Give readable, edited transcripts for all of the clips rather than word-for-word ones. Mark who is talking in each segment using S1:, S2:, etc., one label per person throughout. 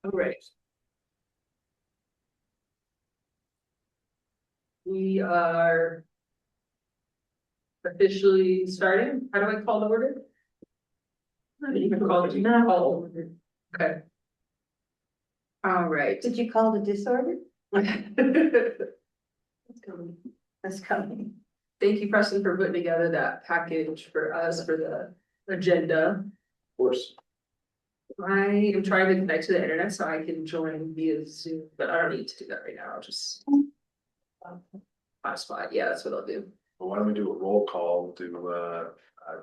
S1: All right. We are officially starting. How do I call the order? I didn't even call it now. Okay. All right.
S2: Did you call the disorder?
S1: Thank
S2: That's coming.
S1: you, Preston, for putting together that package for us for the agenda.
S3: Of course.
S1: I am trying to connect to the internet so I can join via Zoom, but I don't need to do that right now. I'll just hotspot. Yeah, that's what I'll do.
S3: Well, why don't we do a roll call to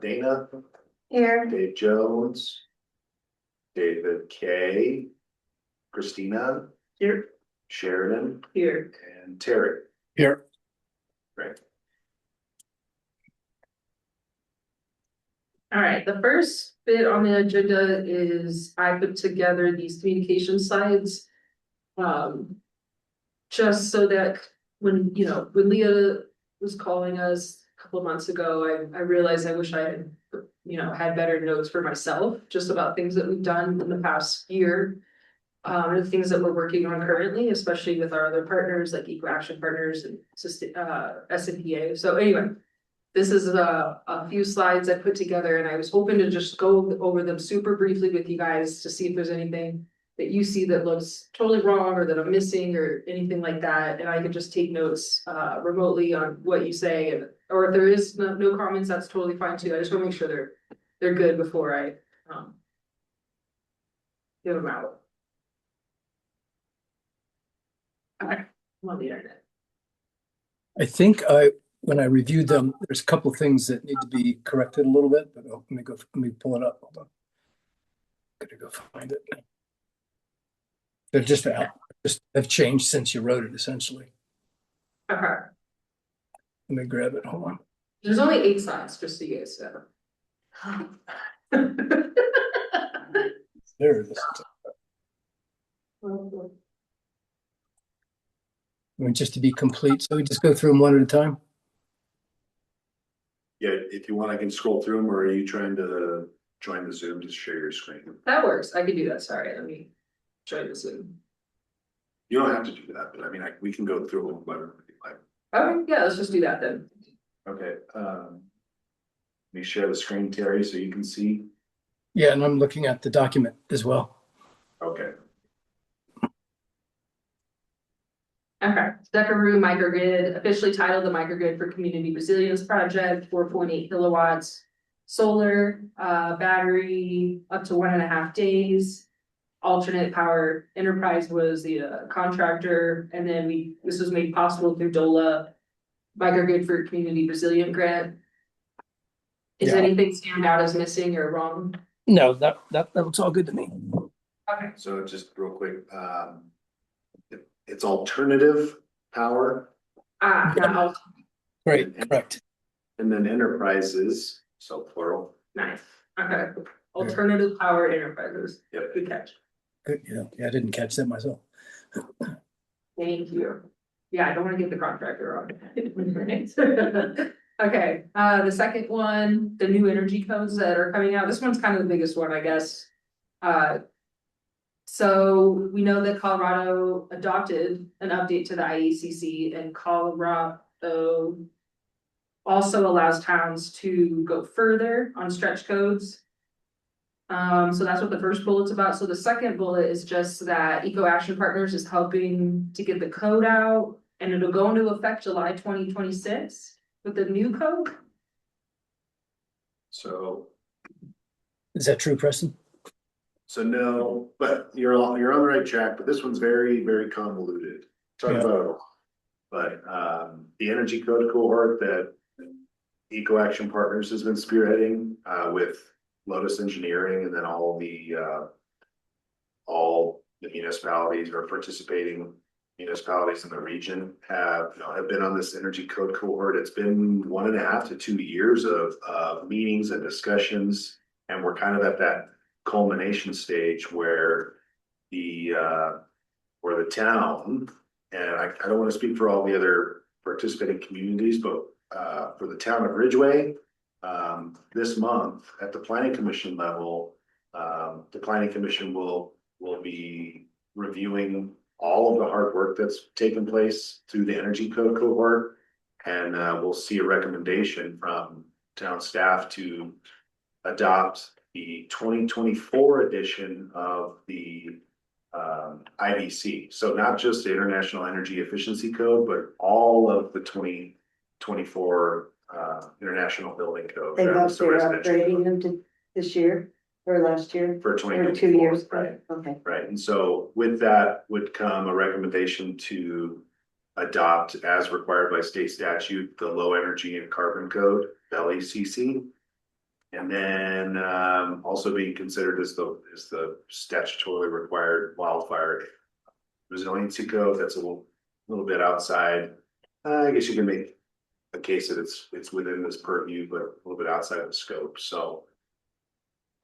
S3: Dana,
S2: Here,
S3: Dave Jones, David K, Christina,
S1: Here,
S3: Sheridan,
S1: here.
S3: and Terry.
S4: Here.
S3: Right.
S1: All right, the first bit on the agenda is I put together these communication slides. Just so that when Leah was calling us a couple of months ago, I realized I wish I had, had better notes for myself, just about things that we've done in the past year. The things that we're working on currently, especially with our other partners like Eco Action Partners and SNPA. So anyway, this is a few slides I put together and I was hoping to just go over them super briefly with you guys to see if there's anything that you see that looks totally wrong or that I'm missing or anything like that. And I can just take notes remotely on what you say, or if there is no comments, that's totally fine too. I just want to make sure they're good before I give them out. Okay, I'm on the internet.
S4: I think when I reviewed them, there's a couple of things that need to be corrected a little bit, but let me pull it up. Hold on. Gotta go find it. They're just have changed since you wrote it, essentially.
S1: Okay,
S4: Let me grab it. Hold on.
S1: there's only 8 slides, just so you guys know.
S4: There it is. I mean, just to be complete, so we just go through them one at a time.
S3: Yeah, if you want, I can scroll through them, or are you trying to join the Zoom to share your screen?
S1: That works, I can do that, sorry, let me join the Zoom.
S3: You don't have to do that, but I mean, we can go through them, whatever you like.
S1: Okay, yeah, let's just do that then.
S3: Okay, let me share the screen, Terry, so you can see.
S4: Yeah, and I'm looking at the document as well.
S3: Okay.
S1: Okay, Deckaroo microgrid, officially titled the Microgrid for Community Resilience Project, 4.8 kilowatts. Solar, battery, up to 1.5 days. Alternate power enterprise was the contractor, and then this was made possible through DOLA microgrid for community resilient grant. Is
S4: Yeah.
S1: anything stand out as missing or wrong?
S4: No, that looks all good to me.
S1: Okay,
S3: So just real quick, it's alternative power.
S1: not all,
S4: Great, correct.
S3: And then enterprises, so plural.
S1: nice, okay, alternative power enterprises.
S3: Yep.
S1: Good catch.
S4: Good. Yeah, I didn't catch that myself.
S1: Thank you. Yeah, I don't wanna get the contractor wrong. Okay, the second one, the new energy codes that are coming out, this one's kind of the biggest one, I guess. So we know that Colorado adopted an update to the IECC, and Colorado also allows towns to go further on stretch codes. So that's what the first bullet's about. So the second bullet is just that Eco Action Partners is helping to get the code out, and it'll go into effect July 2026 with the new code.
S3: So
S4: Is that true, Preston?
S3: no, but you're on the right track, but this one's very, very convoluted. Talk
S4: Yeah.
S3: about it all. But the energy code cohort that Eco Action Partners has been spearheading with Lotus Engineering, and then all the municipalities or participating municipalities in the region have been on this energy code cohort. It's been 1.5 to 2 years of meetings and discussions, and we're kind of at that culmination stage where the town, and I don't want to speak for all the other participating communities, but for the town of Ridgway, this month at the planning commission level, the planning commission will be reviewing all of the hard work that's taken place through the energy code cohort. And we'll see a recommendation from town staff to adopt the 2024 edition of the IBC. So not just the International Energy Efficiency Code, but all of the 2024 International Building Code.
S2: They're
S3: That was the residential
S2: upgrading them to this year or last year
S3: for
S2: or
S3: 2024.
S2: 2 years.
S3: Right.
S2: Okay.
S3: Right, and so with that would come a recommendation to adopt as required by state statute, the low energy and carbon code, LECC. And then also being considered as the statutorily required wildfire resiliency code. That's a little bit outside. I guess you can make a case that it's within this purview, but a little bit outside of the scope. So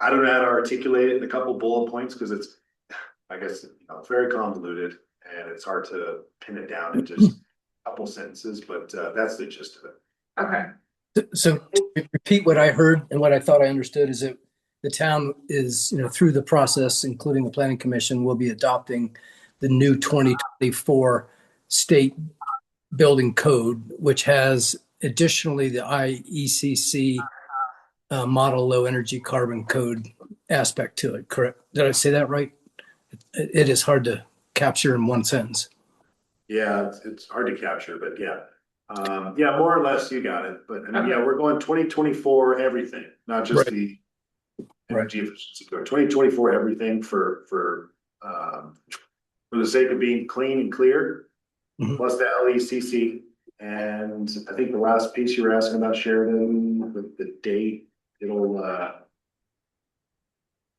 S3: I don't know how to articulate it in a couple bullet points because it's, I guess, it's very convoluted and it's hard to pin it down in just a couple sentences, but that's the gist of it.
S1: Okay,
S4: So to repeat what I heard and what I thought I understood is that the town is, through the process, including the planning commission, will be adopting the new 2024 state building code, which has additionally the IECC model low energy carbon code aspect to it, correct? Did I say that right? It is hard to capture in one sentence.
S3: Yeah, it's hard to capture, but yeah. Yeah, more or less you got it, but I mean, yeah, we're going 2024 everything, not just
S4: Right.
S3: the energy efficiency code, 2024 everything for the sake of being clean and clear,
S4: Mhm.
S3: plus the LECC. And I think the last piece you were asking about, Sheridan, the date,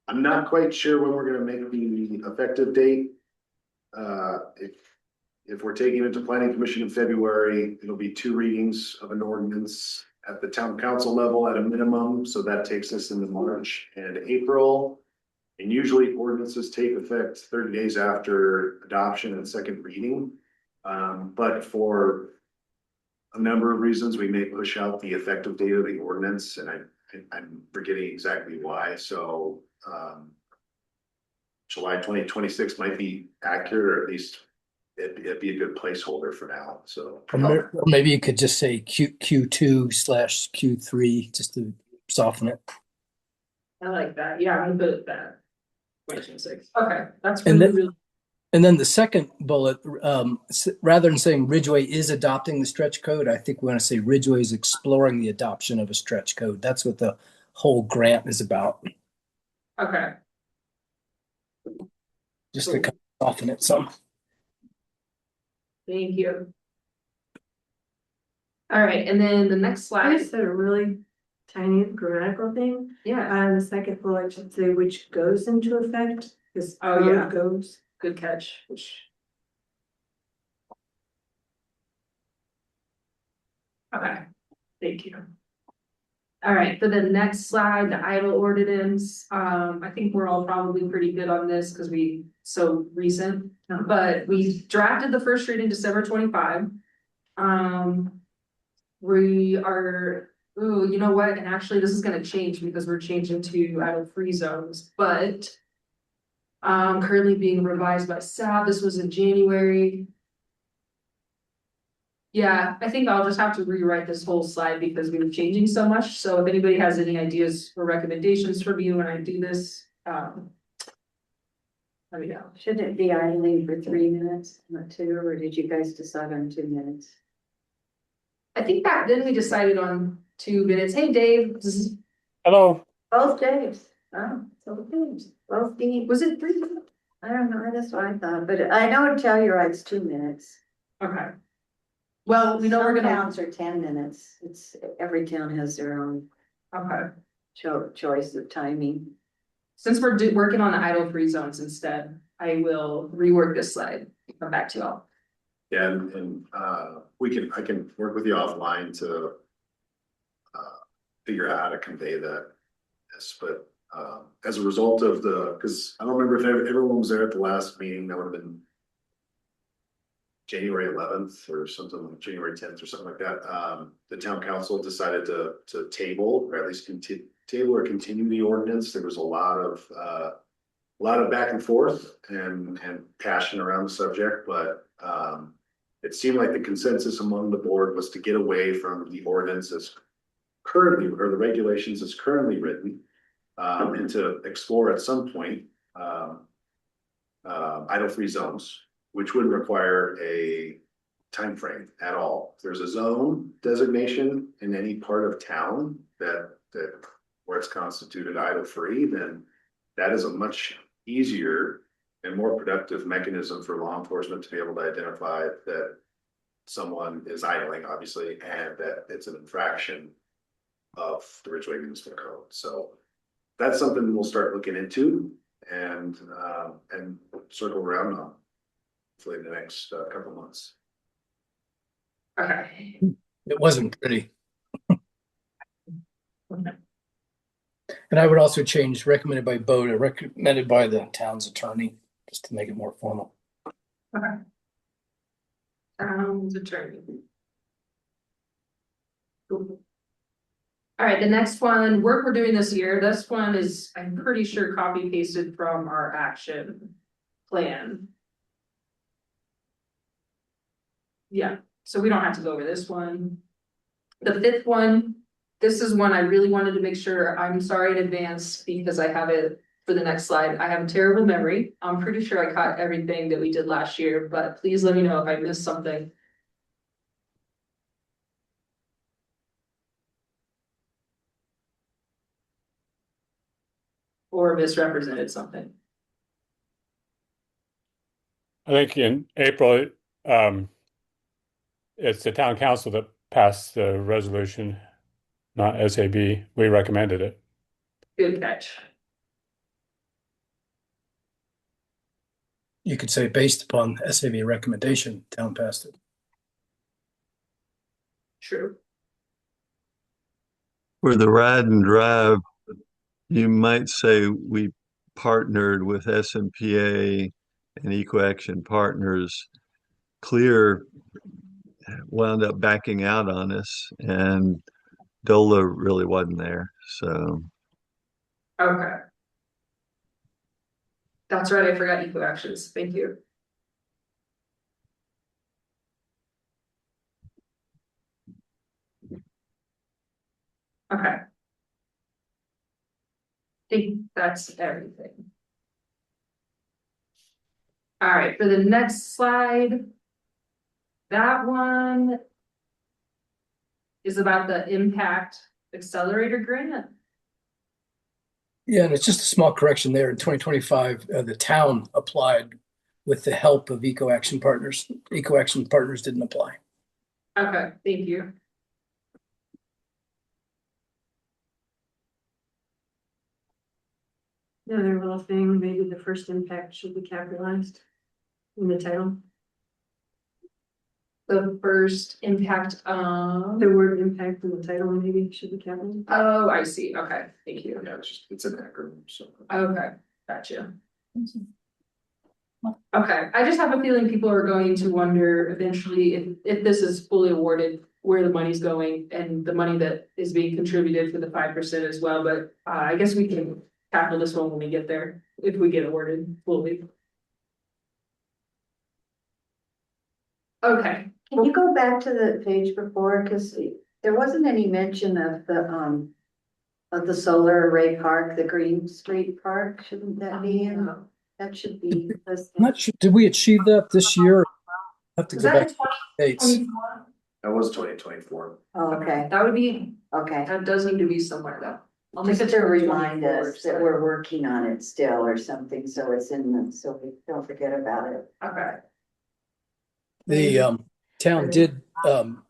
S3: I'm not quite sure when we're gonna make the effective date. If we're taking it to planning commission in February, it'll be 2 readings of an ordinance at the town council level at a minimum. So that takes us into March and April. And usually ordinances take effect 30 days after adoption and second reading. But for a number of reasons, we may push out the effective date of the ordinance, and I'm forgetting exactly why. So July 2026 might be accurate, or at least it'd be a good placeholder for now. So
S4: Or maybe you could just say Q2/Q3 just to soften it.
S1: I like that. Yeah, I'm good at that. 2026. Okay, that's
S4: And
S1: really,
S4: then-
S1: really,
S4: And then the second bullet, rather than saying Ridgway is adopting the stretch code, I think we want to say Ridgway is exploring the adoption of a stretch code. That's what the whole grant is about,
S1: okay.
S4: just to kind of soften it some.
S1: Thank you. All right, and then the next
S2: I
S1: slide,
S2: just said a really tiny grammatical thing.
S1: yeah,
S2: On the second bullet, should say which goes into effect. This
S1: Oh,
S2: code
S1: yeah.
S2: goes.
S1: good catch. Okay, thank you. All right, for the next slide, the idle ordinance, I think we're all probably pretty good on this because so recent. But we drafted the first reading December 25. We are, you know what, and actually this is gonna change because we're changing to idle free zones, but currently being revised by staff. This was in January. Yeah, I think I'll just have to rewrite this whole slide because we were changing so much. So if anybody has any ideas or recommendations for me when I do this, let me know.
S2: Should it be idling for 3 minutes, not 2, or did you guys decide on 2 minutes?
S1: I think back then we decided on 2 minutes. Hey, Dave,
S5: Hello.
S2: Both days. Oh, both days. Both days.
S1: was it 3?
S2: I don't know, that's what I thought, but I know Telluride's 2 minutes.
S1: Okay. Well, we know we're
S2: Some
S1: gonna,
S2: towns are 10 minutes. Every town has their own
S1: okay.
S2: choice of timing.
S1: Since we're working on the idle free zones instead, I will rework this slide, come back to y'all.
S3: yeah, and I can work with you offline to figure out how to convey this, but as a result of because I don't remember if everyone was there at the last meeting. That would have been January 11th or something, like January 10th or something like that. The town council decided to table, or at least table or continue the ordinance. There was a lot of lot of back and forth and passion around the subject, but it seemed like the consensus among the board was to get away from the ordinance as currently, or the regulations as currently written, and to explore at some point idle-free zones, which wouldn't require a time frame at all. If there's a zone designation in any part of town that where it's constituted idle-free, then that is a much easier and more productive mechanism for law enforcement to be able to identify that someone is idling, obviously, and that it's an infraction of the Ridgway Municipal Code. So that's something we'll start looking into and circle around on hopefully in the next couple months.
S1: Okay.
S4: It wasn't pretty. And I would also change recommended by Bo to recommended by the town's attorney, just to make it more formal.
S1: Okay. Town's attorney. Cool. All right, the next one, work we're doing this year, this one is, I'm pretty sure copy pasted from our action plan. Yeah, so we don't have to go over this one. The fifth one, this is one I really wanted to make sure, I'm sorry in advance because I have it for the next slide. I have a terrible memory. I'm pretty sure I caught everything that we did last year, but please let me know if I missed something. Or misrepresented something.
S5: I think in April, it's the town council that passed the resolution, not SAB. We recommended it.
S1: Good catch.
S4: You could say based upon SAB recommendation, town passed it.
S1: True.
S6: For the ride and drive, you might say we partnered with SMPA and Eco Action Partners. Clear wound up backing out on us, and DOLA really wasn't there. So
S1: Okay. That's right, I forgot Eco Actions. Thank you. Okay. I think that's everything. All right, for the next slide. That one is about the impact accelerator grant.
S4: Yeah, and it's just a small correction there. In 2025, the town applied with the help of Eco Action Partners. Eco Action Partners didn't apply.
S1: Okay, thank you.
S7: Another little thing, maybe the first impact should be capitalized in the title.
S1: The first impact,
S7: The word impact in the title maybe should be capitalized.
S1: oh, I see, okay, thank you.
S3: Yeah, it's an acronym, so.
S1: Okay, gotcha. Okay, I just have a feeling people are going to wonder eventually if this is fully awarded, where the money's going and the money that is being contributed for the 5% as well, but I guess we can tackle this one when we get there, if we get awarded fully. Okay,
S2: Can you go back to the page before, because there wasn't any mention of the solar array park, the Green Street Park, shouldn't that be in? That should be listed.
S4: I'm not sure, did we achieve that this year? I have to
S1: is
S4: go
S1: that
S4: back
S1: in
S4: to the dates.
S1: 2024?
S3: That was 2024.
S2: Oh, okay,
S1: That would be,
S2: okay.
S1: that does need to be somewhere though. I'll make
S2: Just
S1: it
S2: to remind
S1: 2024,
S2: us that we're working on it still or something, so it's in the, so we don't forget about it.
S1: Okay,
S4: The town did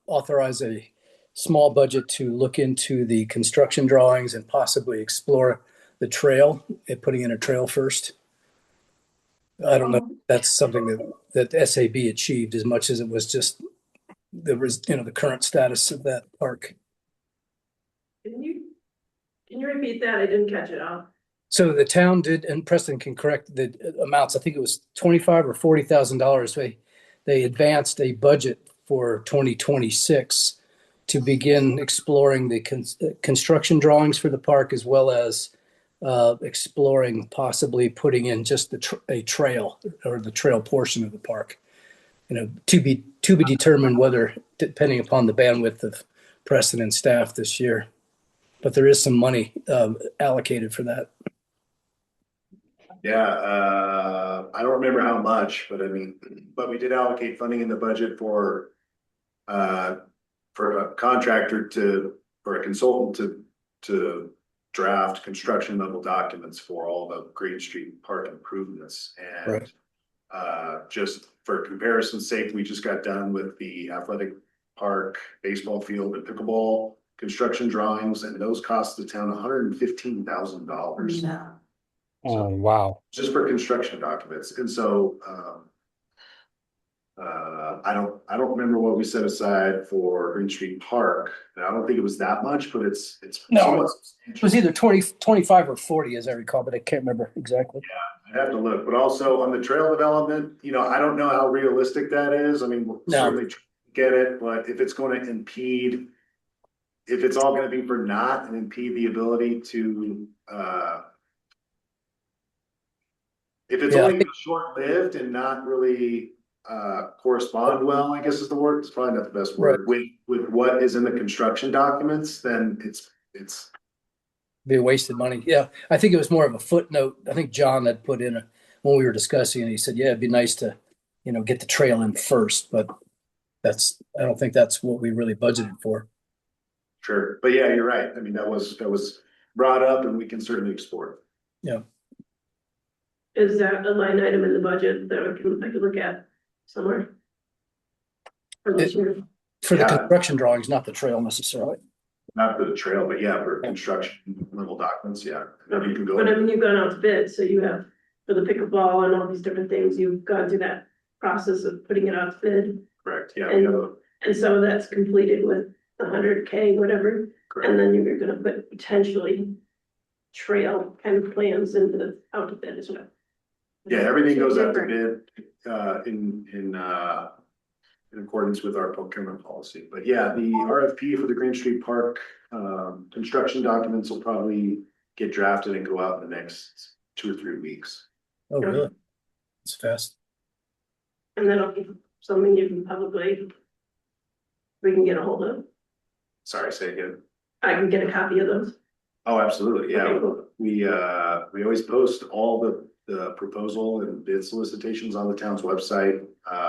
S4: authorize a small budget to look into the construction drawings and possibly explore the trail, putting in a trail first. I don't know if that's something that SAB achieved as much as it was just the current status of that park.
S7: Can you repeat that? I didn't catch it all.
S4: So the town did, and Preston can correct the amounts. I think it was $25,000 or $40,000. They advanced a budget for 2026 to begin exploring the construction drawings for the park, as well as exploring possibly putting in just a trail or the trail portion of the park. To be determined whether, depending upon the bandwidth of Preston and staff this year. But there is some money allocated for that.
S3: Yeah, I don't remember how much, but I mean, but we did allocate funding in the budget for a contractor for a consultant to draft construction level documents for all the Green Street Park improvements. And
S4: Right.
S3: Just for comparison's sake, we just got done with the athletic park, baseball field and pickleball construction drawings, and those cost the town $115,000
S2: No.
S5: Oh, wow.
S3: just for construction documents. And so, I don't remember what we set aside for Green Street Park. And I don't think it was that much, but it's
S4: No,
S3: somewhat
S4: It was
S3: substantial.
S4: either 25 or 40, as I recall, but I can't remember exactly.
S3: I'd have to look, but also on the trail development, I don't know how realistic that is. I mean, we'll
S4: No.
S3: certainly get it, but if it's going to impede, if it's all going to be for naught and impede the ability to, if it's
S4: Yeah, I
S3: only short-lived and not really correspond well, I guess is the word, it's probably not the best word, with what is in the construction documents, then it's
S4: Be wasted money. Yeah, I think it was more of a footnote. I think John had put in when we were discussing, and he said, "Yeah, it'd be nice to, get the trail in first." But I don't think that's what we really budgeted for.
S3: sure. But yeah, you're right. I mean, that was brought up and we can certainly explore it.
S4: Yeah,
S7: Is that a line item in the budget that I could look at somewhere? For this year?
S4: for the
S3: Yeah.
S4: construction drawings, not the trail necessarily.
S3: Not for the trail, but yeah, for construction level documents, yeah. Then you can go.
S7: But I mean, you've gone out to bid, so you have, for the pickleball and all these different things, you've gone through that process of putting it out to bid.
S3: Correct, yeah. we have a-
S7: And so that's completed with 100K, whatever,
S3: correct.
S7: and then you're gonna put potentially trail kind of plans into the, out to bid as well.
S3: Yeah, everything goes out to bid, in accordance with our procurement policy. But yeah, the RFP for the Green Street Park, construction documents will probably get drafted and go out in the next 2 or 3 weeks.
S4: Oh, really? It's fast.
S7: And that'll be something you can probably, we can get a hold of.
S3: Sorry, say again.
S7: I can get a copy of those.
S3: Oh, absolutely, yeah.
S7: Okay, cool.
S3: We always post all the proposal and bid solicitations on the town's website.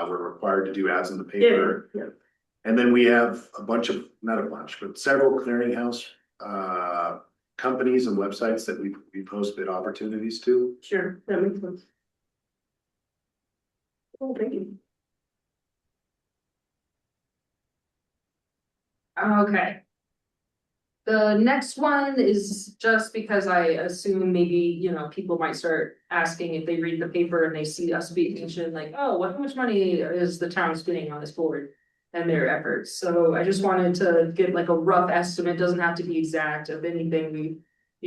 S3: We're required to do ads in the
S7: Yeah,
S3: paper.
S7: yeah,
S3: And then we have not a bunch, but several clearinghouse companies and websites that we post bid opportunities to.
S7: sure, that makes sense. Oh, thank you.
S1: Okay. The next one is just because I assume maybe, people might start asking if they read the paper and they see us being mentioned, like, oh, how much money is the town spending on this board? And their efforts. So I just wanted to get like a rough estimate, doesn't have to be exact, of anything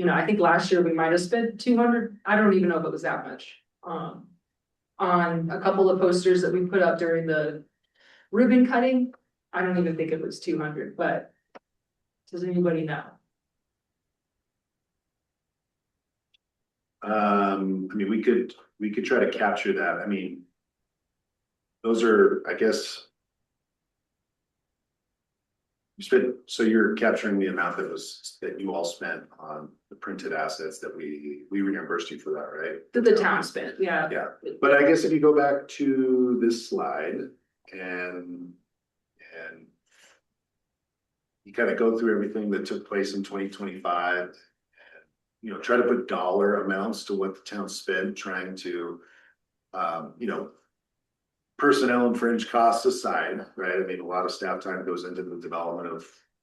S1: I think last year we might have spent 200, I don't even know if it was that much. On a couple of posters that we put up during the ribbon cutting. I don't even think it was 200, but does anybody know?
S3: I mean, we could try to capture that. I mean, those are, I guess. So you're capturing the amount that you all spent on the printed assets that we reimbursed you for that, right?
S1: That the town spent, yeah.
S3: Yeah, but I guess if you go back to this slide and you kind of go through everything that took place in 2025, and try to put dollar amounts to what the town spent trying to personnel and fringe costs aside, right? I mean, a lot of staff time goes into the development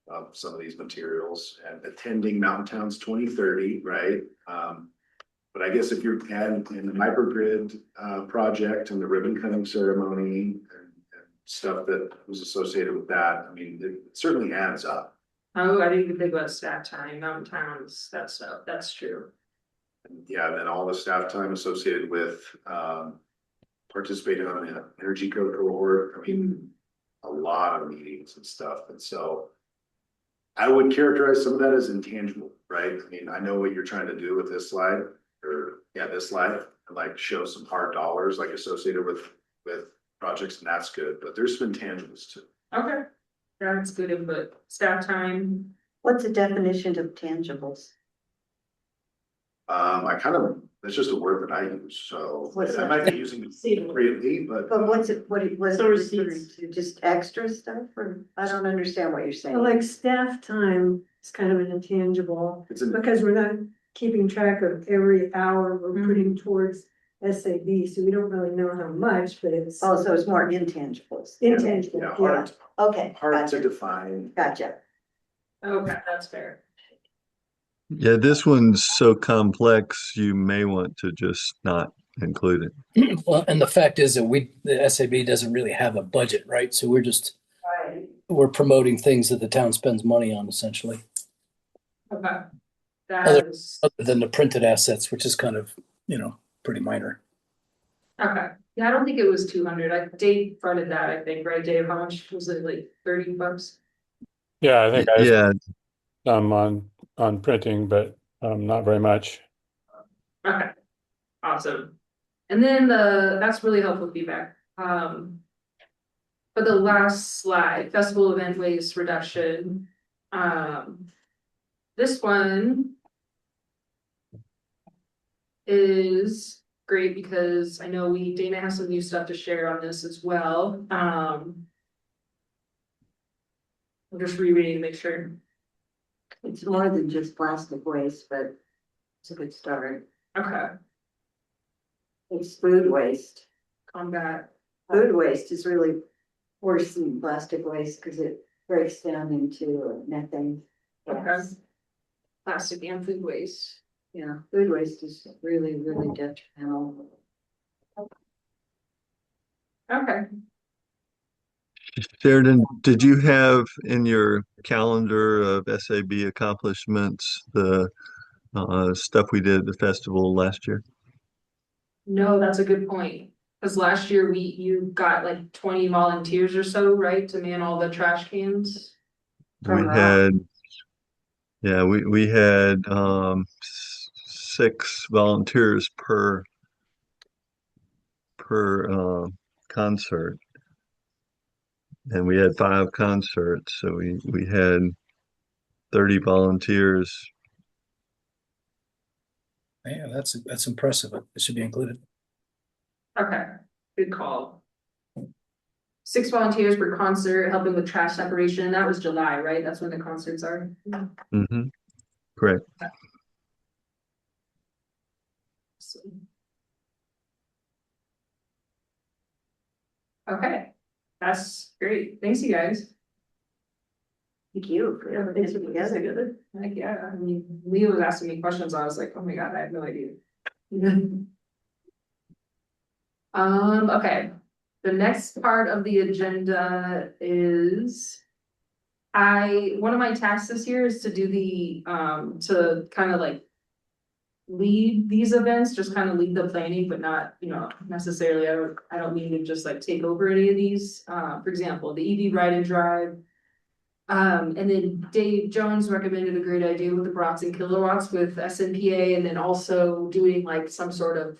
S3: of some of these materials and attending Mountain Towns 2030, right? But I guess if you're adding in the microgrid project and the ribbon cutting ceremony and stuff that was associated with that, I mean, it certainly adds up.
S1: Oh, I didn't even think about staff time, mountain towns, that stuff, that's true.
S3: And yeah, and then all the staff time associated with participating on an energy code cohort. I mean, a lot of meetings and stuff. And so I would characterize some of that as intangible, right? I mean, I know what you're trying to do with this slide, or yeah, this slide, and like show some hard dollars like associated with projects, and that's good, but there's some intangibles too.
S1: Okay, that's good input. Staff time.
S2: What's the definition of tangibles?
S3: It's just a word that I use, so
S2: What's
S3: I
S2: that?
S3: might be using it appropriately, but.
S2: But what's it, what
S7: So
S2: is it referring
S7: receipts.
S2: to? Just extra stuff, or I don't understand what you're saying.
S8: Well, like staff time is kind of an intangible,
S3: It's an,
S8: because we're not keeping track of every hour we're putting towards SAB, so we don't really know how much, but it's
S2: Oh, so it's more intangibles.
S8: intangible,
S3: yeah,
S8: yeah.
S2: Okay,
S3: hard to
S2: gotcha,
S3: define.
S2: gotcha.
S1: Okay, that's fair.
S6: Yeah, this one's so complex, you may want to just not include it.
S4: Well, and the fact is that the SAB doesn't really have a budget, right? So
S2: Right.
S4: we're promoting things that the town spends money on essentially,
S1: Okay. That is,
S4: other than the printed assets, which is kind of, pretty minor.
S1: okay. Yeah, I don't think it was 200. Dave fronted that, I think, right, Dave? How much was it, like $30?
S5: Yeah, I think I
S6: Yeah,
S5: some on printing, but not very much.
S1: Okay, awesome. And then that's really helpful feedback. For the last slide, festival event waste reduction. This one is great because I know Dana has some new stuff to share on this as well. I'm just rereading, make sure.
S2: It's more than just plastic waste, but it's a good start.
S1: Okay,
S2: It's food waste.
S1: combat.
S2: Food waste is really worse than plastic waste because it breaks down into methane. gas.
S1: Plastic and food waste.
S2: Yeah, food waste is really, really detrimental.
S1: Okay.
S6: Sheridan, did you have in your calendar of SAB accomplishments the stuff we did at the festival last year?
S1: No, that's a good point. Cause last year you got like 20 volunteers or so, right, to man all the trash cans?
S6: We had, yeah, we had 6 volunteers per concert. And we had 5 concerts, so we had 30 volunteers.
S4: Yeah, that's impressive. It should be included.
S1: Okay, good call. 6 volunteers per concert, helping with trash separation. That was July, right? That's when the concerts are.
S6: Mm-hmm. Correct.
S1: Okay, that's great. Thanks, you guys.
S2: Thank you for
S7: Yeah,
S2: putting
S7: thanks
S2: it
S7: for putting this
S2: together.
S7: together.
S1: Like, yeah, I mean, Leah was asking me questions. I was like, oh my God, I have no idea. Okay. The next part of the agenda is. One of my tasks this year is to do to kind of like. Lead these events, just kind of lead the planning, but not, necessarily, I don't mean to just like take over any of these. For example, the EV ride and drive. And then Dave Jones recommended a great idea with the Brats and Kilowatts with SNPA, and then also doing like some sort of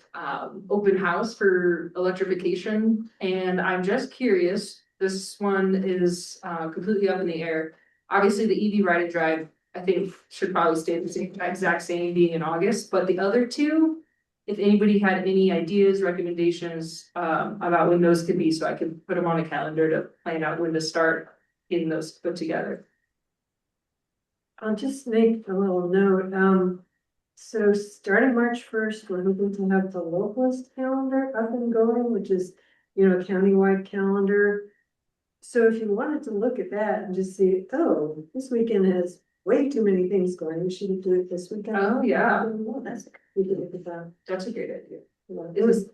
S1: open house for electrification. And I'm just curious, this one is completely up in the air. Obviously, the EV ride and drive, I think, should probably stay the same, exact same, being in August, but the other two, if anybody had any ideas, recommendations about when those could be, so I could put them on a calendar to plan out when to start getting those put together.
S8: I'll just make a little note, so starting March 1st, we're hoping to have the localist calendar up and going, which is, a countywide calendar. So if you wanted to look at that and just see, oh, this weekend has way too many things going, we shouldn't do it this weekend.
S1: Oh, yeah.
S8: Well, we did it with that.
S1: That's a great idea.
S8: It was,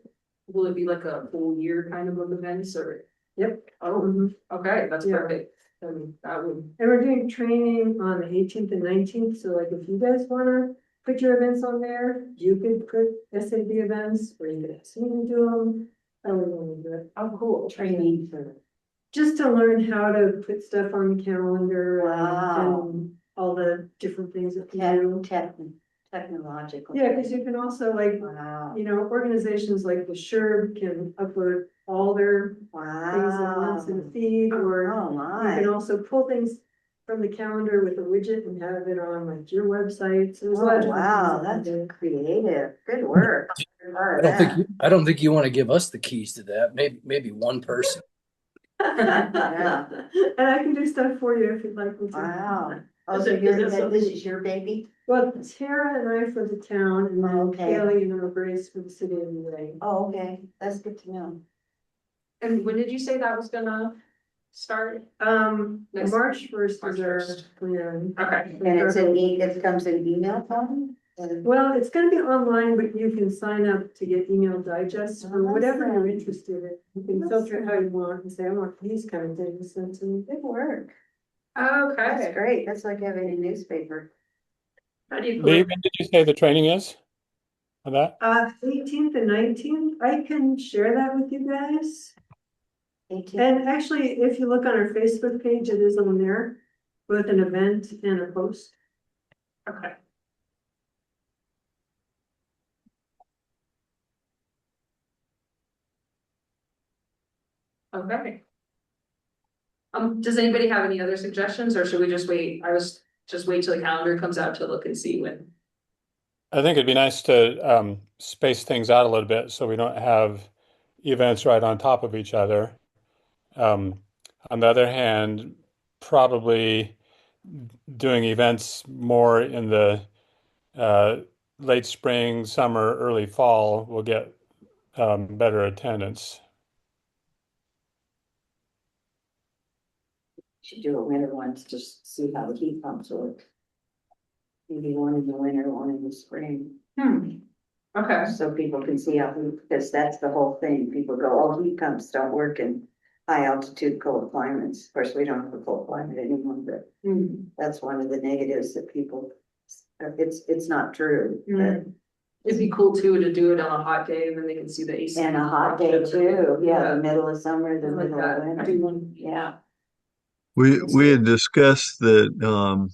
S1: Will it be like a full year kind of events or?
S8: yep.
S1: Oh, okay, that's
S8: Yeah.
S1: perfect. That would,
S8: And we're doing training on the 18th and 19th, so like if you guys wanna put your events on there, you could put SAB events, or you could ask me to do them. I would wanna do it.
S1: oh, cool.
S2: Training for
S8: just to learn how to put stuff on the calendar
S2: Wow.
S8: and all the different things that you do.
S2: Technological.
S8: Yeah, because you can also like,
S2: Wow,
S8: organizations like the SHRB can upload all their things at once in
S2: wow.
S8: a feed, or
S2: Oh,
S8: you
S2: my.
S8: can also pull things from the calendar with a widget and have it on like your website. So there's a lot of
S2: Oh,
S8: different
S2: wow,
S8: things that you
S2: that's creative. Good work.
S4: I don't think you want to give us the keys to that. Maybe one person.
S2: Yeah.
S8: And I can do stuff for you if you'd like me to.
S2: Wow. Oh,
S7: Is
S2: so
S7: it- is
S2: you're,
S7: that
S2: this
S7: something-
S2: is your baby?
S8: Well, Tara and I for the town, and then
S2: Okay.
S8: Kaylee and Grace for the city of Ridgway.
S2: Oh, okay, that's good to know.
S1: And when did you say that was gonna start? Next-
S8: March 1st
S1: March
S8: is our
S1: 1st.
S8: plan.
S1: Okay,
S2: And it comes in email form?
S8: Well, it's gonna be online, but you can sign up to get email digests or whatever you're interested in. You can filter it how you want and say, I want these kind of things sent to me.
S2: Good work. That's
S1: okay.
S2: great. That's like having a newspaper.
S7: How do you
S5: Lee,
S7: collect?
S5: when did you say the training is for that?
S8: 18th and 19th, I can share that with you guys.
S2: 18.
S8: And actually, if you look on our Facebook page, it is on there with an event and a post.
S1: Okay. Okay. Does anybody have any other suggestions, or should we just wait? Just wait till the calendar comes out to look and see when.
S5: I think it'd be nice to space things out a little bit so we don't have events right on top of each other. Um, on the other hand, probably doing events more in the uh, late spring, summer, early fall will get better attendance.
S2: Should do a winter ones, just see how the heat pumps work. Maybe one in the winter, one in the spring.
S1: Okay.
S2: So people can see how, because that's the whole thing. People go, oh, heat pumps don't work in high altitude cold climates. Of course, we don't have a cold climate anymore, but that's one of the negatives that people, it's not true. But
S1: It'd be cool too to do it on a hot day and then they can see the AC.
S2: and a hot day too, yeah,
S1: Yeah.
S2: the middle of summer, the
S1: I like
S2: middle of
S1: that.
S2: winter,
S1: Do one.
S2: yeah.
S6: We had discussed that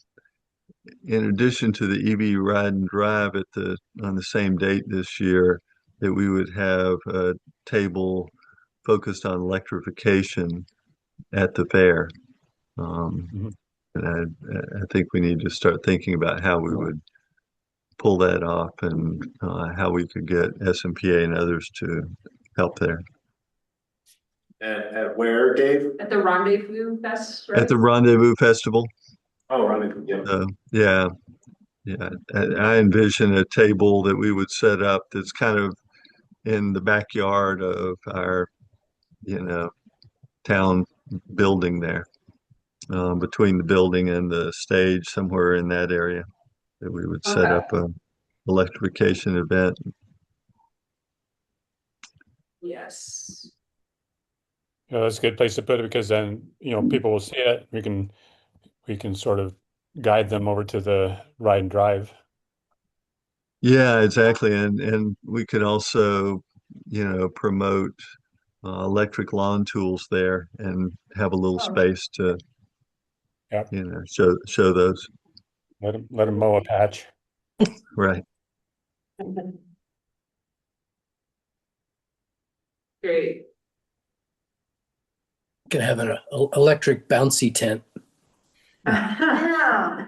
S6: in addition to the EV ride and drive on the same date this year, that we would have a table focused on electrification at the fair.
S5: Mhm.
S6: And I think we need to start thinking about how we would pull that off and how we could get SMPA and others to help there.
S3: At where, Dave?
S1: At the Rendezvous Fest, right?
S6: At the Rendezvous Festival,
S3: Oh, Rendezvous, yeah.
S6: yeah, yeah. I envision a table that we would set up that's kind of in the backyard of our, town building there, between the building and the stage, somewhere in that area, that we would set
S1: Okay.
S6: up a electrification event.
S1: Yes.
S5: Yeah, that's a good place to put it because then, people will see it. We can sort of guide them over to the ride and drive.
S6: Yeah, exactly. And we could also, promote electric lawn tools there and have a little
S1: Oh.
S6: space to,
S5: Yep.
S6: show those.
S5: Let them mow a patch.
S6: Right.
S1: Great.
S4: Can have an electric bouncy tent.
S2: Yeah.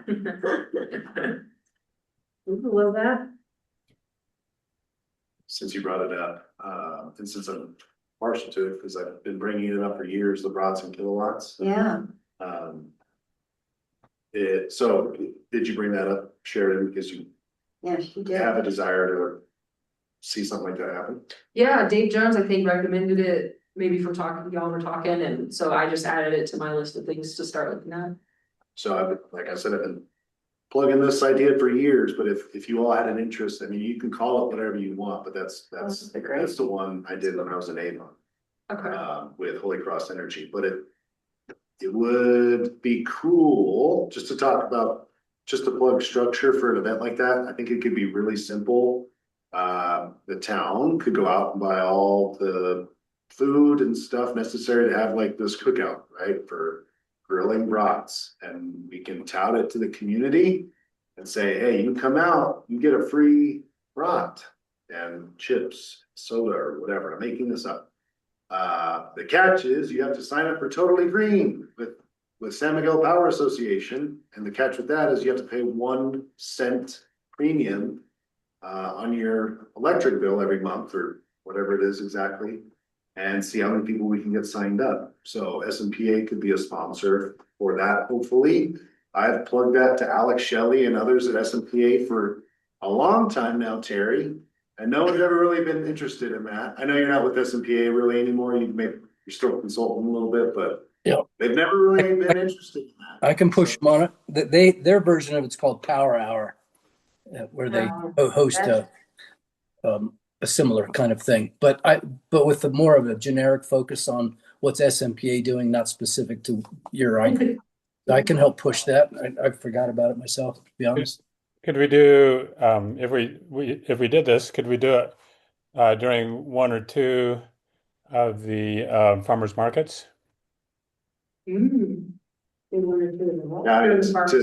S8: Love that.
S3: Since you brought it up, and since I'm partial to it, because I've been bringing it up for years, the Bronson and kilowatts.
S2: Yeah,
S3: So did you bring that up, Sheridan, because you
S2: yeah, she did.
S3: have a desire to see something like that happen?
S1: Yeah, Dave Jones, I think, recommended it maybe from talking, y'all were talking, and so I just added it to my list of things to start looking at.
S3: So like I said, I've been plugging this idea for years, but if you all had an interest, I mean, you can call it whatever you want, but that's the one I did when I was in Avon.
S1: Okay.
S3: With Holy Cross Energy, but it would be cool just to talk about, just to plug structure for an event like that. I think it could be really simple. The town could go out and buy all the food and stuff necessary to have like this cookout, right, for grilling brats. And we can tout it to the community and say, hey, you come out, you get a free brat and chips, soda, or whatever. I'm making this up. The catch is you have to sign up for Totally Green with San Miguel Power Association. And the catch with that is you have to pay 1 cent premium on your electric bill every month or whatever it is exactly, and see how many people we can get signed up. So SMPA could be a sponsor for that, hopefully. I've plugged that to Alex Shelley and others at SMPA for a long time now, Terry. And no one's ever really been interested in that. I know you're not with SMPA really anymore. You're still consulting a little bit, but
S4: Yeah.
S3: they've never really been interested in that.
S4: I can push them on it. Their version of it's called Power Hour, where they host a similar kind of thing. But with the more of a generic focus on what's SMPA doing, not specific to your idea. I can help push that. I forgot about it myself, to be honest.
S5: Could we do, if we did this, could we do it during 1 or 2 of the farmers markets?
S8: Mm. They wanted to.
S3: Yeah, I mean,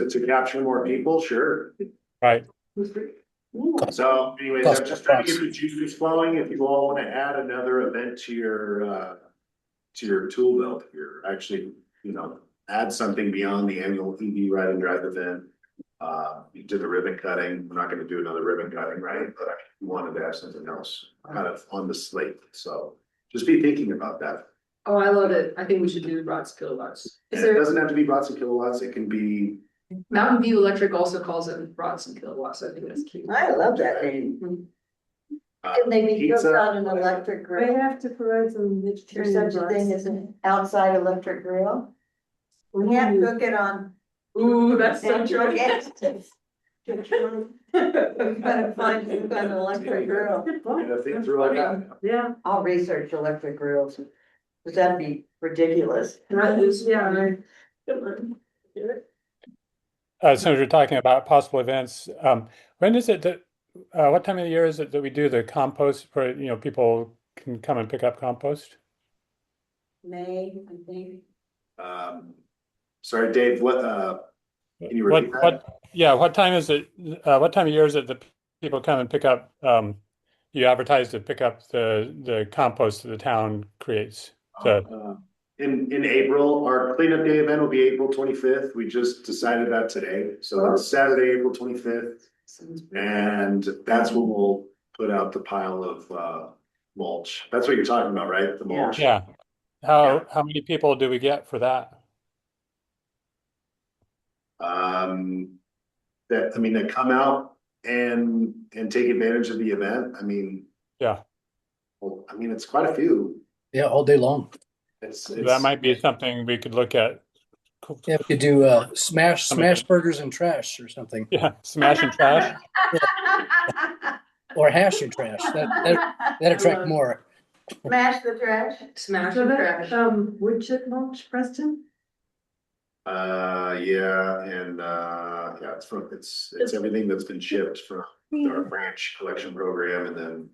S3: to capture more people, sure.
S5: Right.
S3: So anyways, I'm just trying to get the juices flowing. If you all want to add another event to your tool belt here, actually, add something beyond the annual EV ride and drive event. You did the ribbon cutting. We're not going to do another ribbon cutting, right? But we wanted to have something else kind of on the slate. So just be thinking about that.
S1: Oh, I love it. I think we should do watts, kilowatts.
S3: And it doesn't have to be watts and kilowatts. It can be.
S1: Mountain View Electric also calls it watts and kilowatts. I think that's cute.
S2: I love that name. Can they be
S3: pizza.
S2: cooked on an electric
S8: They
S2: grill?
S8: have to provide some
S2: There's such a thing as an outside electric grill? We can't cook it on.
S1: Ooh, that's so true.
S2: We gotta find some kind of electric grill.
S3: Think through like that.
S8: Yeah,
S2: I'll research electric grills, because that'd be ridiculous.
S8: that is, yeah, right.
S5: So you're talking about possible events. When is it that, what time of the year is it that we do the compost for, people can come and pick up compost?
S2: May, I think.
S3: Sorry, Dave, can you repeat that?
S5: What time is it? What time of year is it that people come and pick up, you advertise to pick up the compost that the town creates?
S3: In April, our cleanup day event will be April 25th. We just decided that today. So it's Saturday, April 25th. And that's when we'll put out the pile of mulch. That's what you're talking about, right? The mulch.
S5: Yeah. How many people do we get for that?
S3: That come out and take advantage of the event.
S5: Yeah.
S3: Well, it's quite a few.
S4: Yeah, all day long.
S5: That might be something we could look at.
S4: Yeah, we could do smash burgers and trash or something.
S5: Yeah, smash and trash.
S4: Or hash and trash. That attract more.
S2: Smash the trash.
S1: Smash
S8: So
S1: and
S8: that,
S1: trash.
S8: wood chip mulch, Preston?
S3: Yeah, and it's everything that's been shipped from our branch collection program, and then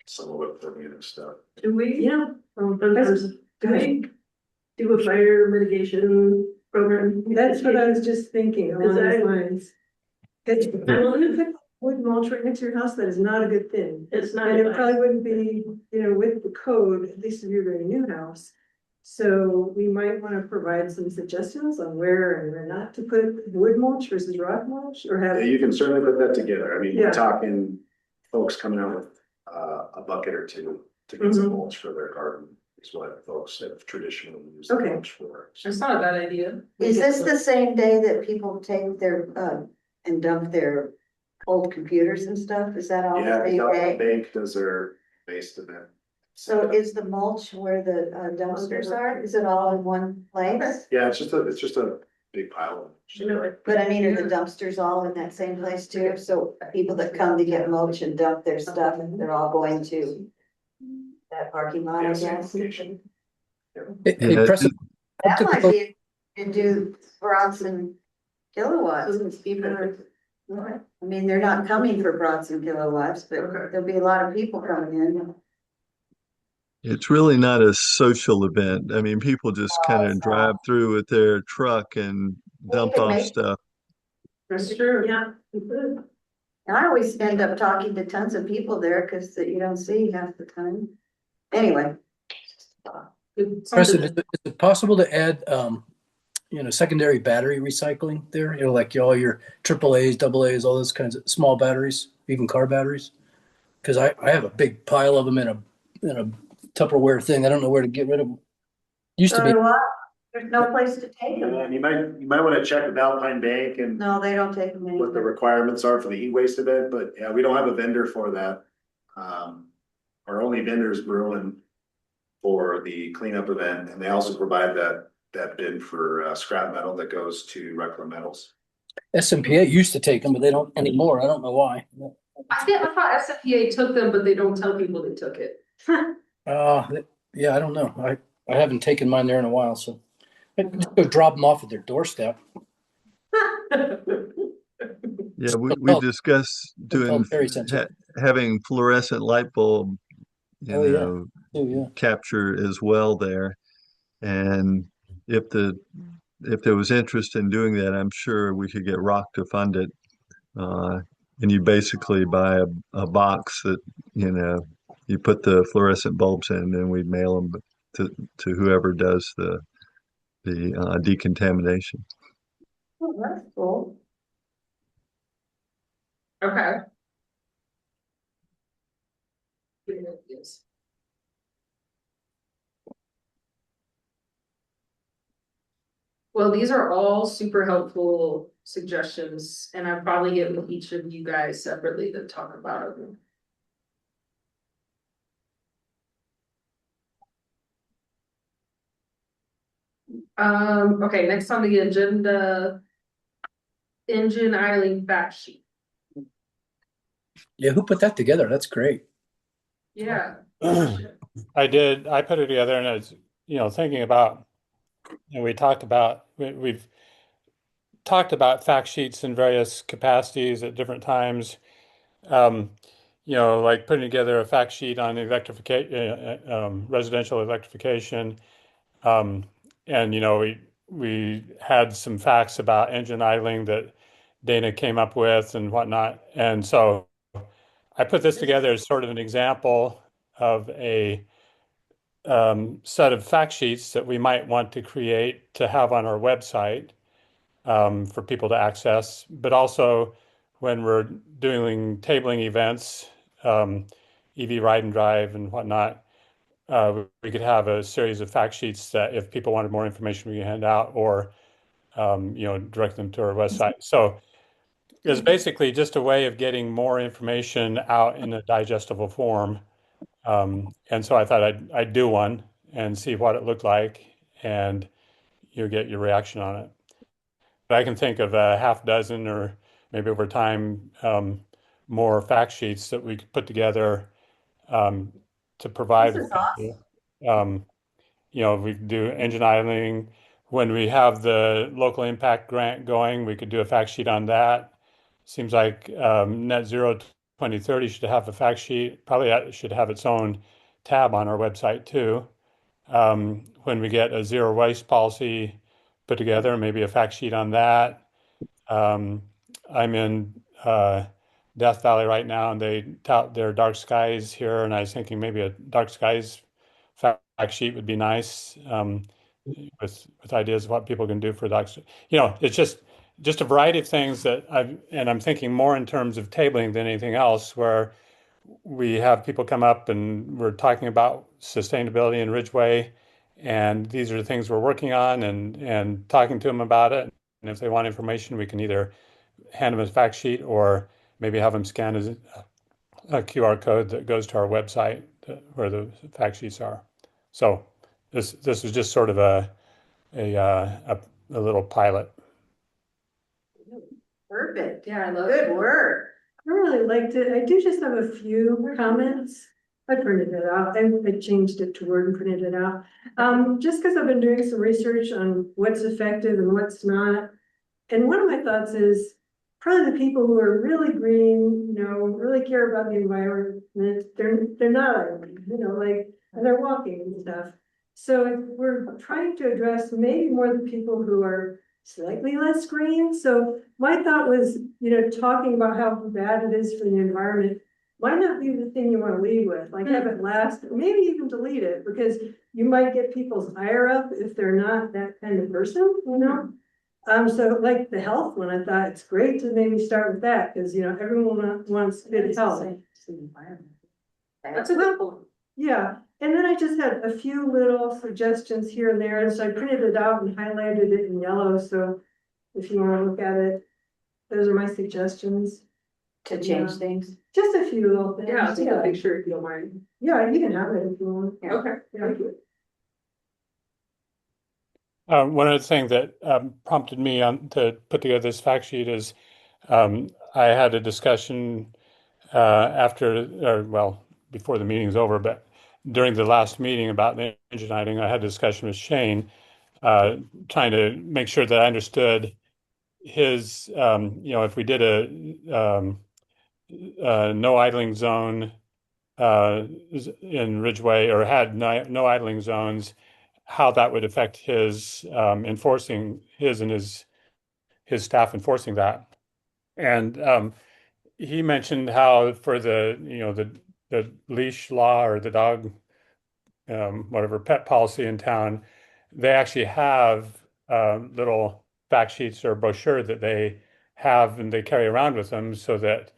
S3: some of it for and stuff.
S7: Do we,
S8: Preston,
S7: do we do a fire mitigation program?
S8: that's what I was just thinking along
S7: Is
S8: those
S7: that-
S8: lines. Cause if you put wood mulch right next to your house, that is not a good thing.
S7: It's not.
S8: And it probably wouldn't be, with the code, at least if you're in a new house. So we might want to provide some suggestions on where and where not to put wood mulch versus rock mulch, or
S3: Yeah,
S8: have.
S3: you can certainly put that together. We're
S8: Yeah.
S3: talking folks coming out with a bucket or two to get some mulch for their garden. Is what folks have traditionally used
S8: Okay.
S3: mulch for. So-
S1: It's not a bad idea.
S2: Is this the same day that people take their, and dump their old computers and stuff? Is that all the
S3: Yeah,
S2: same
S3: South
S2: day?
S3: Bank does their based event.
S2: So is the mulch where the dumpsters are? Is it all in one place?
S3: Yeah, it's just a big pile.
S2: But I mean, are the dumpsters all in that same place too? So people that come to get mulch and dump their stuff, they're all going to that parking lot, I
S3: Yeah, same
S2: guess?
S3: location.
S4: Hey,
S6: Yeah,
S4: Preston,
S2: That might be, to do Bronson kilowatts. I mean, they're not coming for Bronson kilowatts, but there'll be a lot of people coming in.
S6: It's really not a social event. I mean, people just kind
S2: It's
S6: of drive through with their truck and
S2: We
S6: dump
S2: could
S6: off
S2: make,
S6: stuff.
S1: That's true.
S7: Yeah. we could.
S2: I always end up talking to tons of people there because you don't see half the time. Anyway.
S4: Preston, is it possible to add, secondary battery recycling there? Like all your triple A's, double A's, all those kinds of small batteries, even car batteries? Because I have a big pile of them in a Tupperware thing. I don't know where to get rid of them. Used to
S2: So
S4: be.
S2: do I. There's no place to take them.
S3: And you might want to check with Alpine Bank and
S2: No, they don't take them
S3: what the
S2: anywhere.
S3: requirements are for the e-waste event, but yeah, we don't have a vendor for that. Our only vendor is Berlin for the cleanup event, and they also provide that bin for scrap metal that goes to Reclam Metals.
S4: SMPA used to take them, but they don't anymore. I don't know why.
S1: I thought SFPA took them, but they don't tell people they took it.
S4: Yeah, I don't know. I haven't taken mine there in a while, so I just go drop them off at their doorstep.
S6: Yeah, we discussed doing
S4: Very sensitive.
S6: having fluorescent light bulb,
S4: Oh, yeah. Oh, yeah.
S6: capture as well there. And if there was interest in doing that, I'm sure we could get Rock to fund it. And you basically buy a box that, you put the fluorescent bulbs in, and then we mail them to whoever does the decontamination.
S2: Oh, that's cool.
S1: Okay. Well, these are all super helpful suggestions, and I'll probably get with each of you guys separately to talk about them. Okay, next on the agenda, engine idling fact sheet.
S4: Yeah, who put that together? That's great.
S1: Yeah.
S5: I did. I put it together, and it's thinking about, we've talked about fact sheets in various capacities at different times. Like putting together a fact sheet on electrification, residential electrification, and we had some facts about engine idling that Dana came up with and whatnot, and so I put this together as sort of an example of a set of fact sheets that we might want to create to have on our website for people to access, but also when we're doing tabling events, EV ride and drive and whatnot, we could have a series of fact sheets that if people wanted more information, we can hand out or direct them to our website. So it's basically just a way of getting more information out in a digestible form. And so I thought I'd do one and see what it looked like, and you get your reaction on it. But I can think of a half dozen or maybe over time more fact sheets that we could put together to provide
S2: This
S5: with
S2: is awesome.
S5: people. We do engine idling. When we have the local impact grant going, we could do a fact sheet on that. Seems like Net Zero 2030 should have a fact sheet. Probably that should have its own tab on our website too. When we get a zero waste policy put together, maybe a fact sheet on that. I'm in Death Valley right now, and they tout their dark skies here, and I was thinking maybe a dark skies fact sheet would be nice, with ideas of what people can do for dark. It's just a variety of things that I'm thinking more in terms of tabling than anything else, where we have people come up and we're talking about sustainability in Ridgway, and these are the things we're working on, and talking to them about it. And if they want information, we can either hand them a fact sheet or maybe have them scan a QR code that goes to our website where the fact sheets are. So this is just sort of a little pilot.
S2: Perfect.
S1: Yeah, I love
S2: Good
S1: it.
S2: work.
S8: I really liked it. I do just have a few comments. I printed it out. I changed it to Word and printed it out. Just because I've been doing some research on what's effective and what's not. And one of my thoughts is probably the people who are really green, really care about the environment, they're not, like and they're walking and stuff. So we're trying to address maybe more the people who are slightly less green. So my thought was, talking about how bad it is for the environment might not be the thing you want to lead with, like have it last, maybe even delete it, because you might get people's ire up if they're not that kind of person. So like the health one, I thought it's great to maybe start with that, because everyone wants good health.
S1: That's a good one.
S8: Yeah, and then I just had a few little suggestions here and there, and so I printed it out and highlighted it in yellow, so if you wanna look at it, those are my suggestions.
S2: To change things.
S8: Just a few little things.
S1: Yeah, I'll take a picture if you don't mind.
S8: Yeah, you can have it if you want.
S2: Yeah.
S1: Okay, thank you.
S5: One of the things that prompted me to put together this fact sheet is I had a discussion before the meeting's over, but during the last meeting about the engine idling, I had a discussion with Shane, trying to make sure that I understood his, if we did a no idling zone in Ridgway, or had no idling zones, how that would affect his enforcing his staff enforcing that. And he mentioned how for the leash law, or the dog whatever pet policy in town, they actually have little fact sheets or brochure that they have and they carry around with them, so that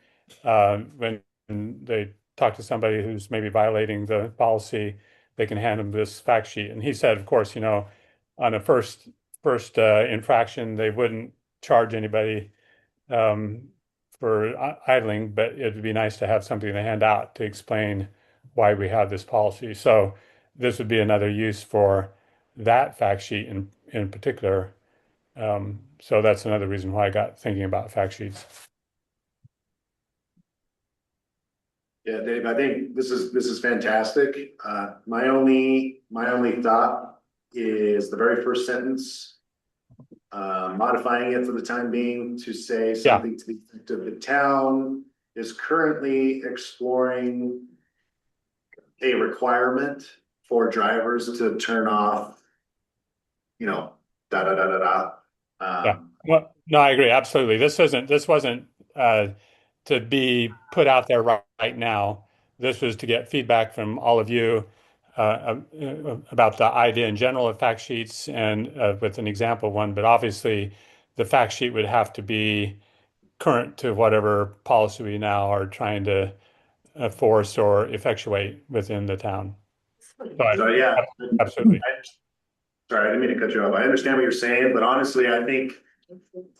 S5: when they talk to somebody who's maybe violating the policy, they can hand them this fact sheet. And he said, of course, on a first infraction, they wouldn't charge anybody for idling, but it'd be nice to have something to hand out to explain why we have this policy. So this would be another use for that fact sheet in particular. So that's another reason why I got thinking about fact sheets.
S3: Yeah, Dave, I think this is fantastic. My only thought is the very first sentence, modifying it for the time being to say something to the effect of: the town is currently exploring a requirement for drivers to turn off, da da da da da.
S5: Yeah. Well, no, I agree. Absolutely. This wasn't to be put out there right now. This was to get feedback from all of you about the idea in general of fact sheets, and with an example one. But obviously, the fact sheet would have to be current to whatever policy we now are trying to force or effectuate within the town.
S3: So yeah,
S5: Absolutely.
S3: Sorry, I didn't mean to cut you off. I understand what you're saying, but honestly, I think,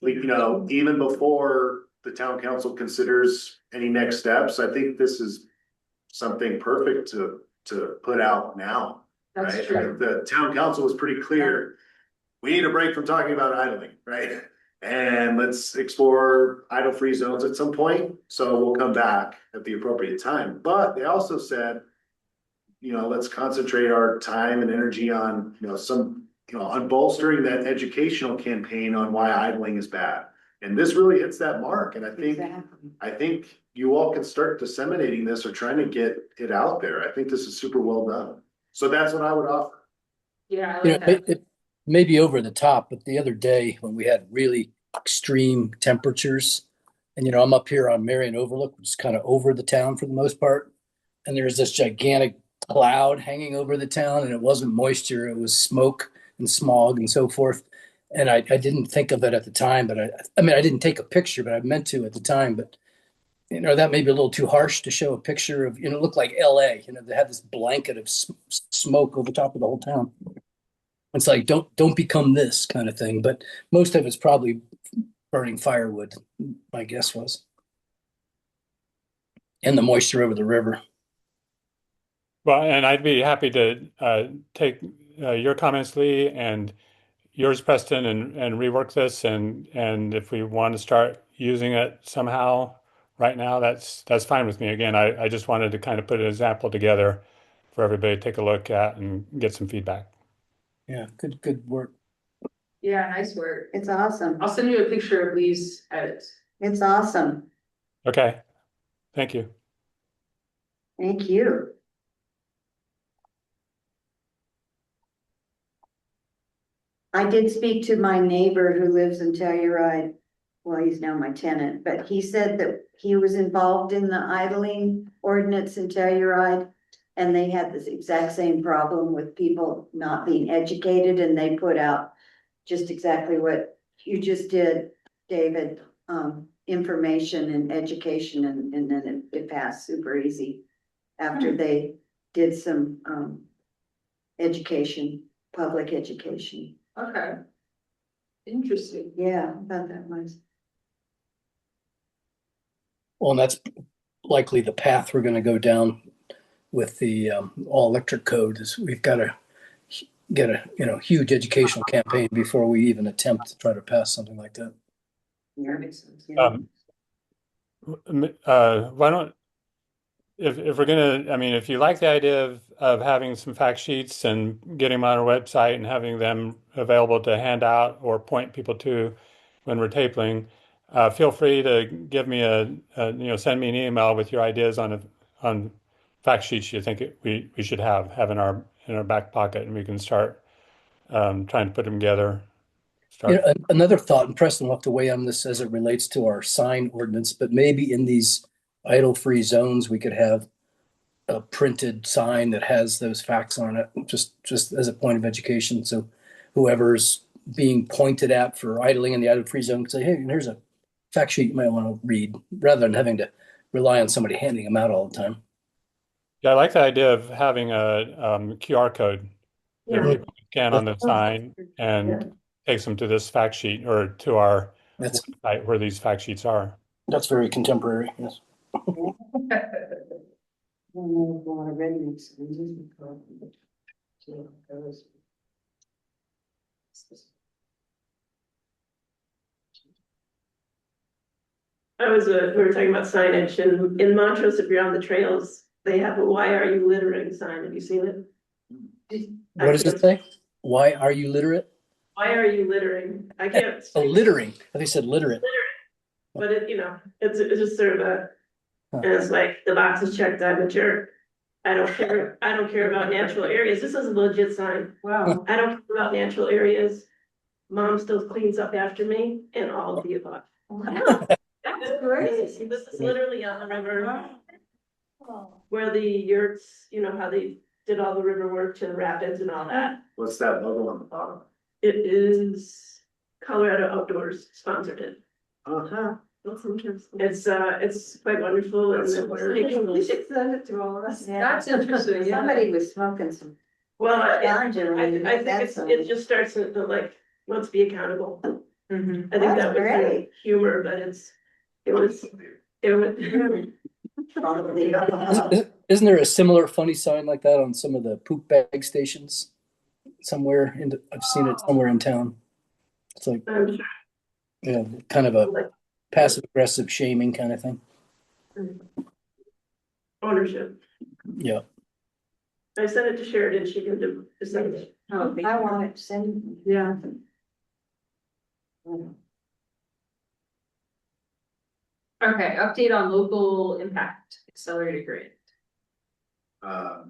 S3: even before the town council considers any next steps, I think this is something perfect to put out now.
S1: That's
S3: Right?
S1: true.
S3: The town council was pretty clear. We need a break from talking about idling, right? And let's explore idle-free zones at some point. So we'll come back at the appropriate time. But they also said, let's concentrate our time and energy on, on bolstering that educational campaign on why idling is bad. And this really hits that mark. And I think you all can start disseminating this or trying to get it out there. I think this is super well done. So that's what I would offer.
S1: Yeah, I like that.
S4: It may be over the top, but the other day when we had really extreme temperatures, and I'm up here on Marion Overlook, which is kind of over the town for the most part, and there's this gigantic cloud hanging over the town, and it wasn't moisture, it was smoke and smog and so forth. And I didn't think of it at the time, but I didn't take a picture, but I meant to at the time. But that may be a little too harsh to show a picture of, it looked like LA, they had this blanket of smoke over top of the whole town. It's like, don't become this kind of thing. But most of it's probably burning firewood, my guess was. And the moisture over the river.
S5: Well, and I'd be happy to take your comments, Lee, and yours, Preston, and rework this. And if we want to start using it somehow right now, that's fine with me. Again, I just wanted to kind of put an example together for everybody to take a look at and get some feedback.
S4: Yeah, good work.
S1: Yeah, nice work.
S2: It's awesome.
S1: I'll send you a picture of Lee's edits.
S2: It's awesome.
S5: Okay. Thank you.
S2: Thank you. I did speak to my neighbor who lives in Telluride. Well, he's now my tenant, but he said that he was involved in the idling ordinance in Telluride. And they had this exact same problem with people not being educated, and they put out just exactly what you just did, David. Information and education, and then it passed super easy after they did some, education, public education.
S1: Okay. Interesting.
S2: Yeah, about that much.
S4: Well, and that's likely the path we're going to go down with the all electric code is we've got to get a huge educational campaign before we even attempt to try to pass something like that.
S2: Yeah, makes sense. Yeah.
S5: Why don't, if we're gonna, I mean, if you like the idea of having some fact sheets and getting them on our website and having them available to hand out or point people to when we're tabling, feel free to give me send me an email with your ideas on fact sheets you think we should have in our back pocket, and we can start trying to put them together.
S4: Another thought, and Preston will have to weigh on this as it relates to our sign ordinance, but maybe in these idle-free zones, we could have a printed sign that has those facts on it, just as a point of education. So whoever's being pointed at for idling in the idle-free zone can say, hey, here's a fact sheet you might want to read, rather than having to rely on somebody handing them out all the time.
S5: Yeah, I like the idea of having a QR code that
S7: Yeah.
S5: people scan on the sign and takes them to this fact sheet or to our
S4: That's
S5: website where these fact sheets are.
S4: very contemporary. Yes.
S7: We were talking about signage, and in Montrose, if you're on the trails, they have a "Why are you littering" sign. Have you seen it?
S4: What does it say? Why are you literate?
S7: Why are you littering? I can't.
S4: Littering. I think it said literate.
S7: But it's just sort of and it's like, the box is checked, I'm a jerk. I don't care about natural areas. This is a legit sign.
S8: Wow.
S7: I don't care about natural areas. Mom still cleans up after me, and all of the above.
S8: Wow. That's great.
S7: This is literally on the river where the yurts, how they did all the river work to the rapids and all that.
S3: What's that logo on the bottom?
S7: It is Colorado Outdoors sponsored it.
S8: Huh. That's interesting.
S7: It's quite wonderful.
S3: That's
S7: And
S3: hilarious.
S8: We should send it to all of us.
S2: Yeah.
S1: That's interesting, yeah.
S2: Somebody was smoking some.
S7: well, I
S2: ganja.
S7: think it just starts to like, let's be accountable.
S2: Mhm.
S7: I think
S2: That's
S7: that was the
S2: great.
S7: humor, but it was.
S2: Probably.
S4: Isn't there a similar funny sign like that on some of the poop bag stations somewhere? I've seen it somewhere in town. It's like,
S7: I'm sure.
S4: kind of a passive aggressive shaming kind of thing.
S7: Ownership.
S4: Yeah.
S7: I sent it to Sheridan, she can do the same thing.
S2: Oh, I want it, send.
S8: Yeah.
S1: Okay, update on local impact accelerated grant.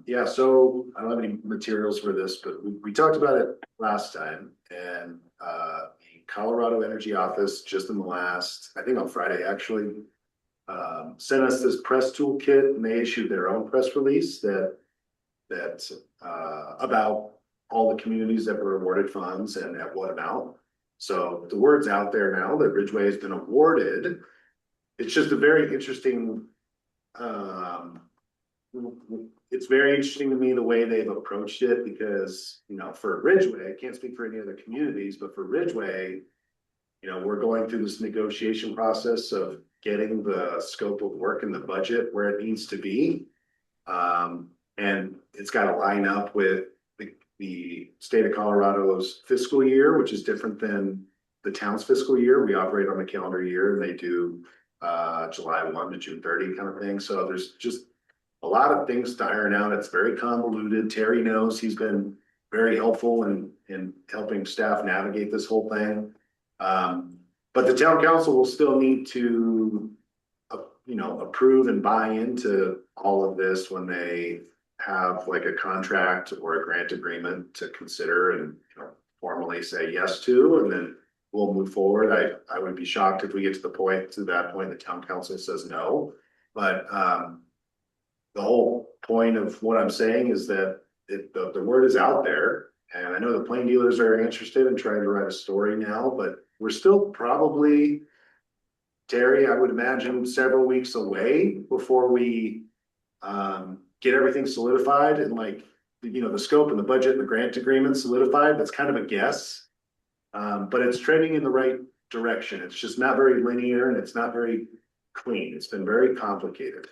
S3: Yeah, so I don't have any materials for this, but we talked about it last time, and the Colorado Energy Office just in the last, I think on Friday actually, sent us this press toolkit, and they issued their own press release that about all the communities that were awarded funds and at what amount. So the word's out there now that Ridgway has been awarded. It's just a very interesting, it's very interesting to me the way they've approached it, because, for Ridgway, I can't speak for any other communities, but for Ridgway, we're going through this negotiation process of getting the scope of work and the budget where it needs to be. And it's got to line up with the state of Colorado's fiscal year, which is different than the town's fiscal year. We operate on the calendar year, and they do July 1 to June 30 kind of thing. So there's just a lot of things to iron out. It's very convoluted. Terry knows, he's been very helpful in helping staff navigate this whole thing. But the town council will still need to, approve and buy into all of this when they have like a contract or a grant agreement to consider and formally say yes to, and then we'll move forward. I would be shocked if we get to that point, the town council says no. But the whole point of what I'm saying is that the word is out there. And I know the plane dealers are interested in trying to write a story now, but we're still probably, Terry, I would imagine several weeks away before we get everything solidified and like, the scope and the budget and the grant agreement solidified. That's kind of a guess. But it's trending in the right direction. It's just not very linear and it's not very clean. It's been very complicated.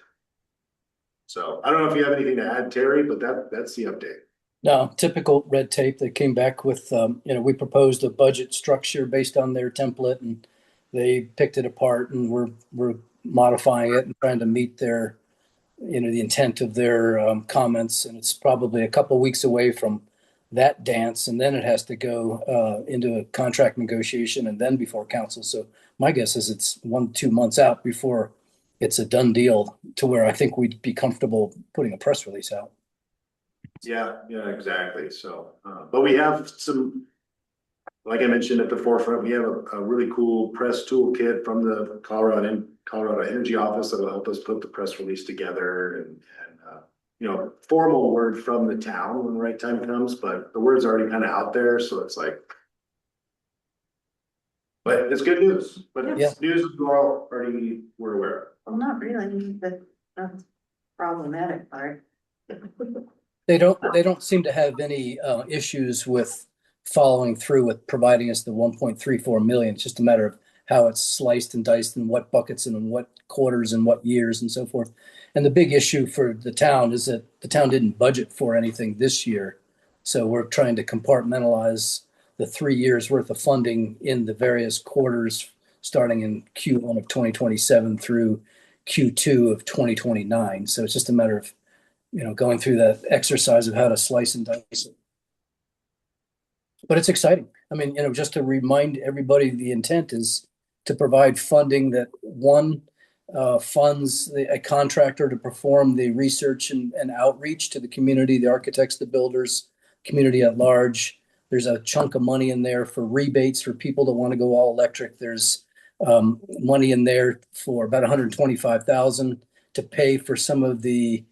S3: So I don't know if you have anything to add, Terry, but that's the update.
S4: No, typical red tape. They came back with, we proposed a budget structure based on their template, and they picked it apart, and we're modifying it and trying to meet their, the intent of their comments. And it's probably a couple of weeks away from that dance, and then it has to go into a contract negotiation and then before council. So my guess is it's 1-2 months out before it's a done deal, to where I think we'd be comfortable putting a press release out.
S3: Yeah, exactly. So, but we have some, like I mentioned at the forefront, we have a really cool press toolkit from the Colorado Energy Office that will help us put the press release together and formal word from the town when the right time comes, but the word's already kind of out there. So it's like, but it's good news, but it's news we're aware of.
S2: Well, not really, but that's problematic part.
S4: They don't seem to have any issues with following through with providing us the 1.34 million. It's just a matter of how it's sliced and diced and what buckets and in what quarters and what years and so forth. And the big issue for the town is that the town didn't budget for anything this year. So we're trying to compartmentalize the 3 years worth of funding in the various quarters, starting in Q1 of 2027 through Q2 of 2029. So it's just a matter of, going through that exercise of how to slice and dice it. But it's exciting. I mean, just to remind everybody, the intent is to provide funding that funds a contractor to perform the research and outreach to the community, the architects, the builders, community at large. There's a chunk of money in there for rebates for people that want to go all electric. There's money in there for about $125,000 to pay for some of the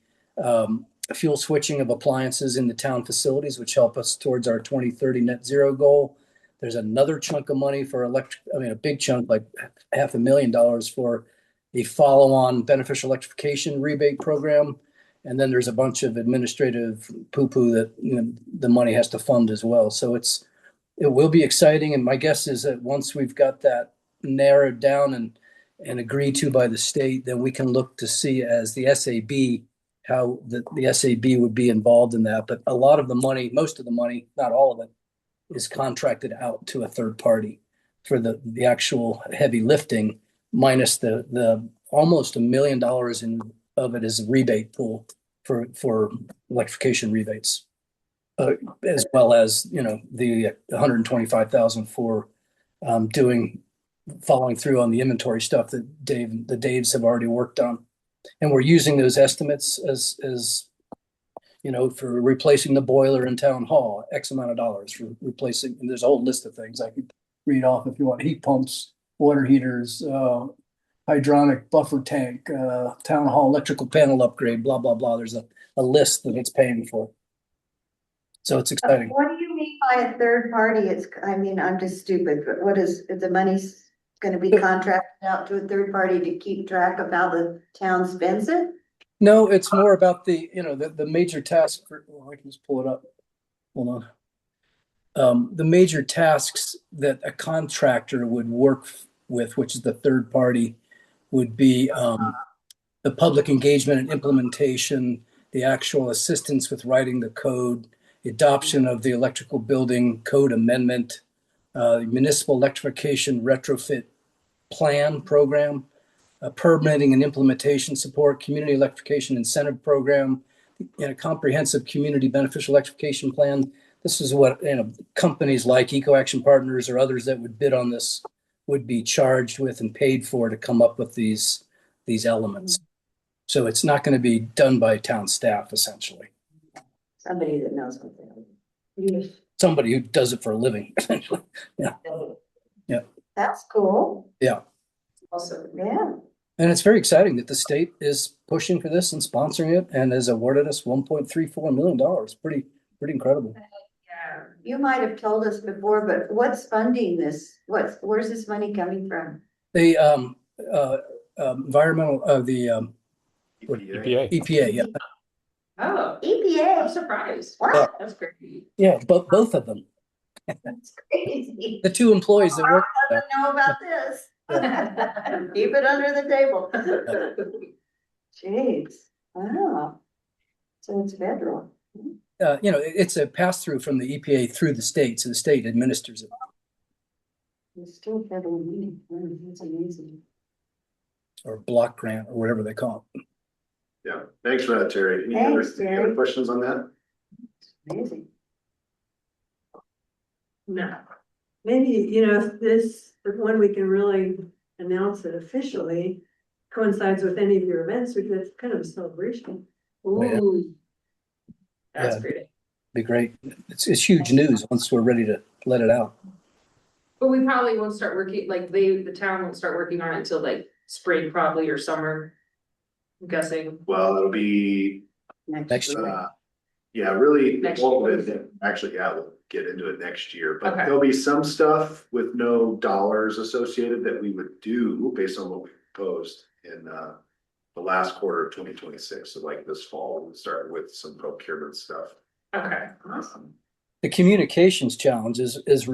S4: fuel switching of appliances in the town facilities, which help us towards our 2030 net zero goal. There's another chunk of money for a big chunk, like $500,000 for the follow-on beneficial electrification rebate program. And then there's a bunch of administrative poo-poo that the money has to fund as well. So it will be exciting. And my guess is that once we've got that narrowed down and agreed to by the state, then we can look to see as the SAB how the SAB would be involved in that. But a lot of the money, most of the money, not all of it, is contracted out to a third party for the actual heavy lifting, minus the almost $1 million of it is a rebate pool for electrification rebates, as well as the $125,000 for following through on the inventory stuff that the Daves have already worked on. And we're using those estimates as for replacing the boiler in town hall, X amount of dollars for replacing, and there's a whole list of things I could read off if you want: heat pumps, water heaters, hydronic buffer tank, town hall electrical panel upgrade, blah, blah, blah. There's a list that it's paying for. So it's exciting.
S2: What do you mean by a third party? I'm just stupid, but what is, the money's going to be contracted out to a third party to keep track of how the town spends it?
S4: No, it's more about the major task I can just pull it up. Hold on. The major tasks that a contractor would work with, which is the third party, would be the public engagement and implementation, the actual assistance with writing the code, the adoption of the electrical building code amendment, municipal electrification retrofit plan program, permitting and implementation support, community electrification incentive program, and a comprehensive community beneficial electrification plan. This is what companies like Eco Action Partners or others that would bid on this would be charged with and paid for to come up with these elements. So it's not going to be done by town staff, essentially.
S2: Somebody that knows what they're doing.
S4: somebody who does it for a living, essentially. Yeah.
S2: That's cool.
S4: Yeah.
S1: Also,
S2: Yeah.
S4: And it's very exciting that the state is pushing for this and sponsoring it and has awarded us $1.34 million. Pretty incredible.
S1: yeah.
S2: You might have told us before, but what's funding this? Where's this money coming from?
S4: The environmental the
S3: EPA.
S4: EPA, yeah.
S1: Oh, I'm
S2: EPA.
S1: surprised.
S2: What?
S1: That's great.
S4: Yeah, but both of them.
S2: That's crazy.
S4: The two employees that work there.
S2: Doesn't know about this. Keep it under the table. Jeez, wow. So it's federal.
S4: It's a pass through from the EPA through the state, so the state administers it.
S2: It's still federal money. That's amazing.
S4: Or block grant or whatever they call it.
S3: Yeah, thanks for that, Terry. Any
S2: Thanks,
S3: other
S2: Terry.
S3: questions on that?
S2: Amazing.
S1: No.
S8: Maybe, if when we can really announce it officially coincides with any of your events, that's kind of a celebration.
S1: Ooh. That's
S4: Yeah.
S1: great.
S4: Be great. It's huge news once we're ready to let it out.
S1: But we probably won't start working, like the town won't start working on it until like spring probably or summer. I'm guessing.
S3: Well, it'll be,
S4: Next year.
S3: yeah, really,
S1: Next
S3: well,
S1: year.
S3: actually, yeah, we'll get into it next year, but
S1: Okay.
S3: there'll be some stuff with no dollars associated that we would do based on what we proposed in, the last quarter of 2026. So like this fall, we start with some procurement stuff.
S1: Okay.
S3: Awesome.
S4: The communications challenge is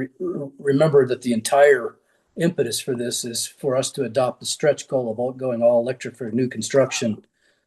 S4: remember that the entire impetus for this is for us to adopt the stretch goal of going all electric for new construction.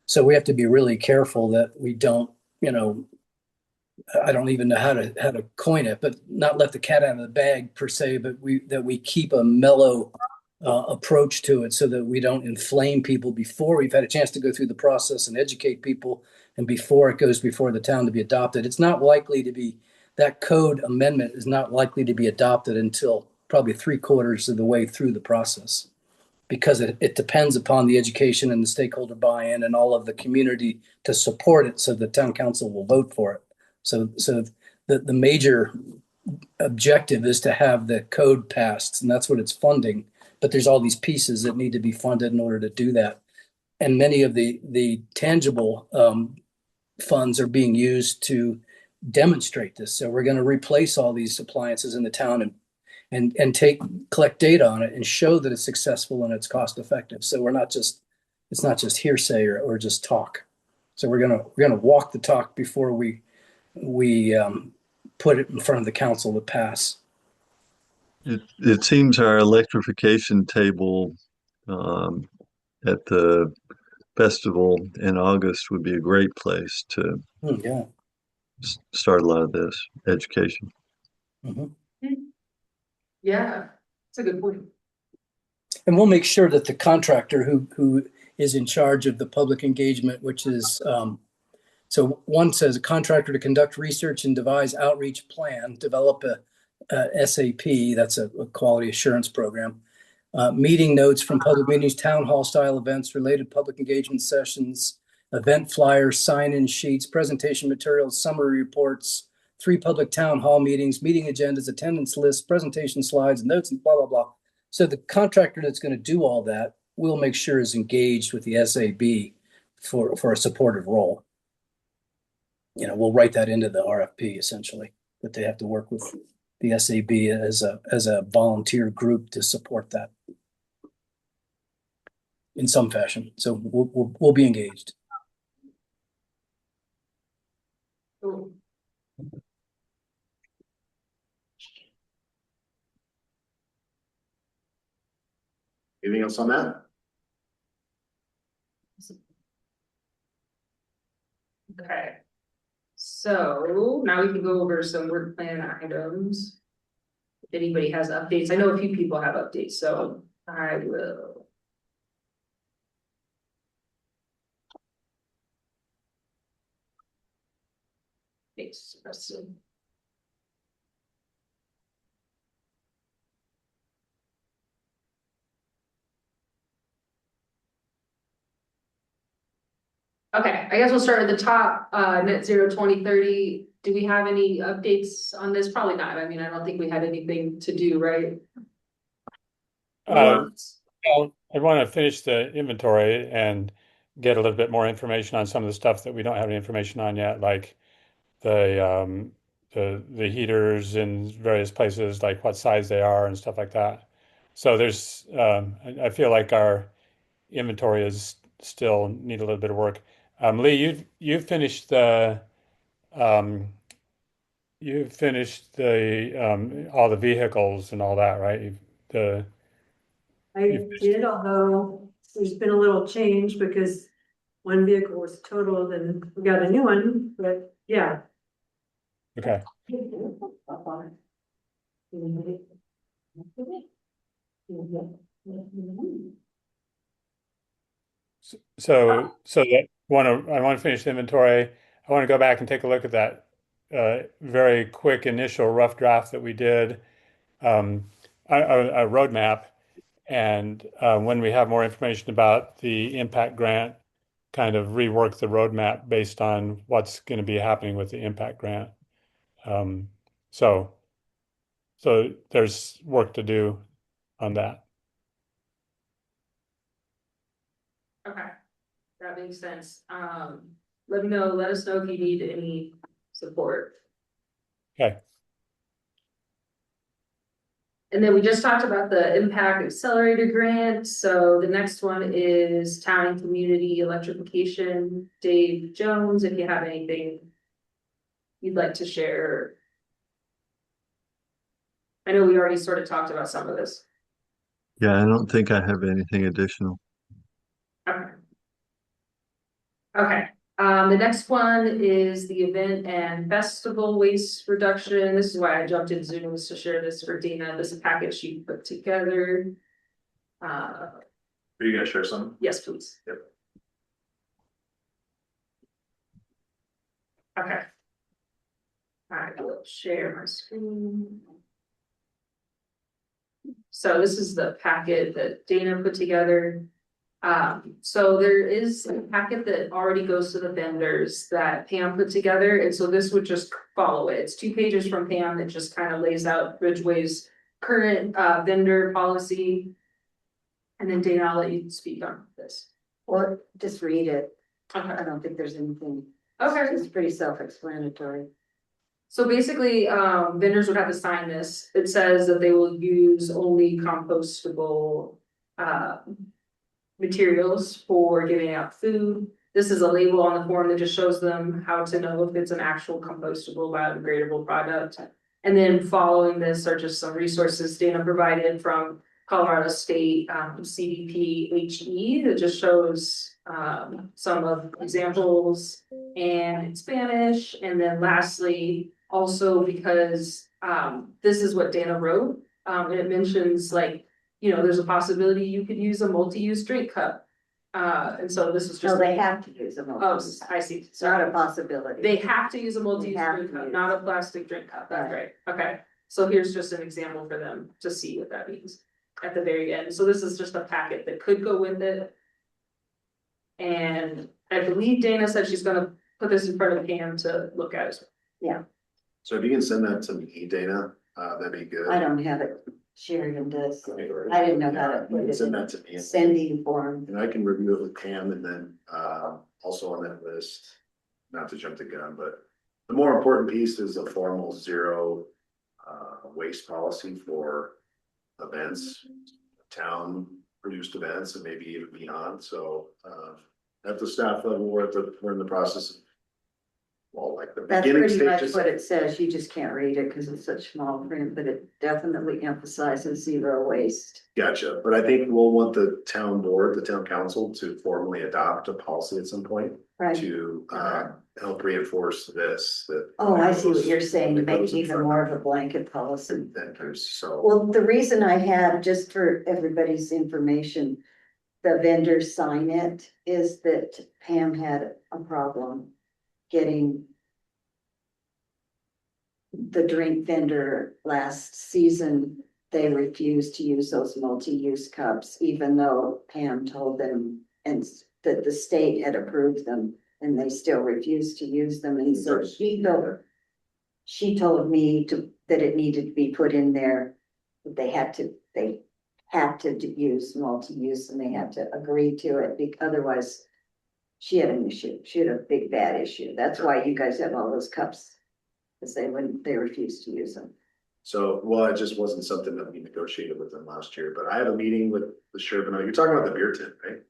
S4: So we have to be really careful that we don't, I don't even know how to coin it, but not let the cat out of the bag per se, but we keep a mellow approach to it so that we don't inflame people before we've had a chance to go through the process and educate people, and before it goes before the town to be adopted. It's not likely to be, that code amendment is not likely to be adopted until probably 3/4 of the way through the process, because it depends upon the education and the stakeholder buy-in and all of the community to support it, so the town council will vote for it. So the major objective is to have the code passed, and that's what it's funding. But there's all these pieces that need to be funded in order to do that. And many of the tangible funds are being used to demonstrate this. So we're going to replace all these appliances in the town and collect data on it and show that it's successful and it's cost effective. So it's not just hearsay or just talk. So we're gonna walk the talk before we put it in front of the council to pass.
S6: It seems our electrification table at the festival in August would be a great place to
S4: Yeah.
S6: start a lot of this education.
S4: Mhm.
S1: Yeah, that's a good point.
S4: And we'll make sure that the contractor who is in charge of the public engagement, which is, so one says a contractor to conduct research and devise outreach plan, develop a SAP, that's a quality assurance program, meeting notes from public meetings, town hall style events, related public engagement sessions, event flyers, sign-in sheets, presentation materials, summary reports, 3 public town hall meetings, meeting agendas, attendance lists, presentation slides, notes, and blah, blah, blah. So the contractor that's going to do all that, we'll make sure is engaged with the SAB for a supportive role. We'll write that into the RFP essentially, that they have to work with the SAB as a volunteer group to support that in some fashion. So we'll be engaged.
S1: Cool.
S3: Anything else on that?
S1: Okay. So now we can go over some work plan items. If anybody has updates, I know a few people have updates, so I will. Thanks, Preston. Okay, I guess we'll start at the top, net zero 2030 do we have any updates on this? Probably not. I mean, I don't think we had anything to do, right?
S5: Well, I want to finish the inventory and get a little bit more information on some of the stuff that we don't have any information on yet, like the heaters in various places, like what size they are and stuff like that. So there's I feel like our inventory is still need a little bit of work. Lee, you've finished the um, you've finished the all the vehicles and all that, right? The
S8: I did, although there's been a little change because one vehicle was totaled and we got a new one, but yeah.
S5: okay. So that I want to finish the inventory. I want to go back and take a look at that very quick initial rough draft that we did, a roadmap. And when we have more information about the impact grant, kind of rework the roadmap based on what's going to be happening with the impact grant. Um, so, so there's work to do on that.
S1: Okay, that makes sense. Let me know, let us know if you need any support.
S5: Okay.
S1: And then we just talked about the Impact Accelerator Grant. So the next one is Town and Community Electrification. Dave Jones, if you have anything you'd like to share. I know we already sort of talked about some of this.
S6: Yeah, I don't think I have anything additional.
S1: Okay. Okay, the next one is the event and festival waste reduction. This is why I jumped in Zoom, was to share this for Dana, this package she put together.
S3: Are you gonna share some?
S1: Yes, please.
S3: Yep.
S1: Okay. I will share my screen. So this is the packet that Dana put together. So there is a packet that already goes to the vendors that Pam put together, and so this would just follow it. It's 2 pages from Pam that just kind of lays out Ridgway's current vendor policy. And then Dana, I'll let you speak on this.
S2: Or just read it.
S1: Okay.
S2: I don't think there's anything.
S1: Okay.
S2: It's pretty self-explanatory.
S1: So basically, vendors would have to sign this. It says that they will use only compostable materials for giving out food. This is a label on the form that just shows them how to know if it's an actual compostable, biodegradable product. And then following this are just some resources Dana provided from Colorado State CDP HE that just shows some of examples and in Spanish. And then lastly, also because this is what Dana wrote, and it mentions like, you know, there's a possibility you could use a multi-use drink cup. And so this is just.
S2: No, they have to use a
S1: Oh,
S2: multi-use.
S1: I see.
S2: It's not a possibility.
S1: They have to use a multi-use
S2: They have
S1: drink
S2: to
S1: cup,
S2: use.
S1: not a plastic drink cup. That's right. Okay. So here's just an example for them to see what that means at the very end. So this is just a packet that could go with it. And I believe Dana said she's gonna put this in front of Pam to look at as well.
S3: So if you can send that to me, Dana, that'd be good.
S2: I don't have it. Sheridan does. I didn't know how to put it
S3: Send
S2: in
S3: that to me.
S2: sending form.
S3: And I can review it with Pam, and then also on that list, not to jump the gun, but the more important piece is a formal zero waste policy for events, town produced events, and maybe even beyond. So at the staff level, we're in the process of, well, like the
S2: That's
S3: beginning
S2: pretty much
S3: stages.
S2: what it says. You just can't read it because it's such small print, but it definitely emphasizes zero waste.
S3: Gotcha, but I think we'll want the town board, the town council to formally adopt a policy at some point
S2: Right.
S3: to help reinforce this, that.
S2: Oh, I see what you're saying, to
S3: that
S2: make
S3: goes
S2: it
S3: in
S2: even
S3: front
S2: more of a blanket policy.
S3: vendors, so.
S2: Well, the reason I had, just for everybody's information, the vendors sign it is that Pam had a problem getting the drink vendor last season. They refused to use those multi-use cups, even though Pam told them and that the state had approved them, and they still refused to use them. And so she she told me that it needed to be put in there. They had to use multi-use and they had to agree to it, otherwise she had an issue. She had a big bad issue. That's why you guys have all those cups. Because they refused to use them.
S3: So, well, it just wasn't something that we negotiated with them last year, but I have a meeting with the Charbonneau. You're talking about the beer tent, right?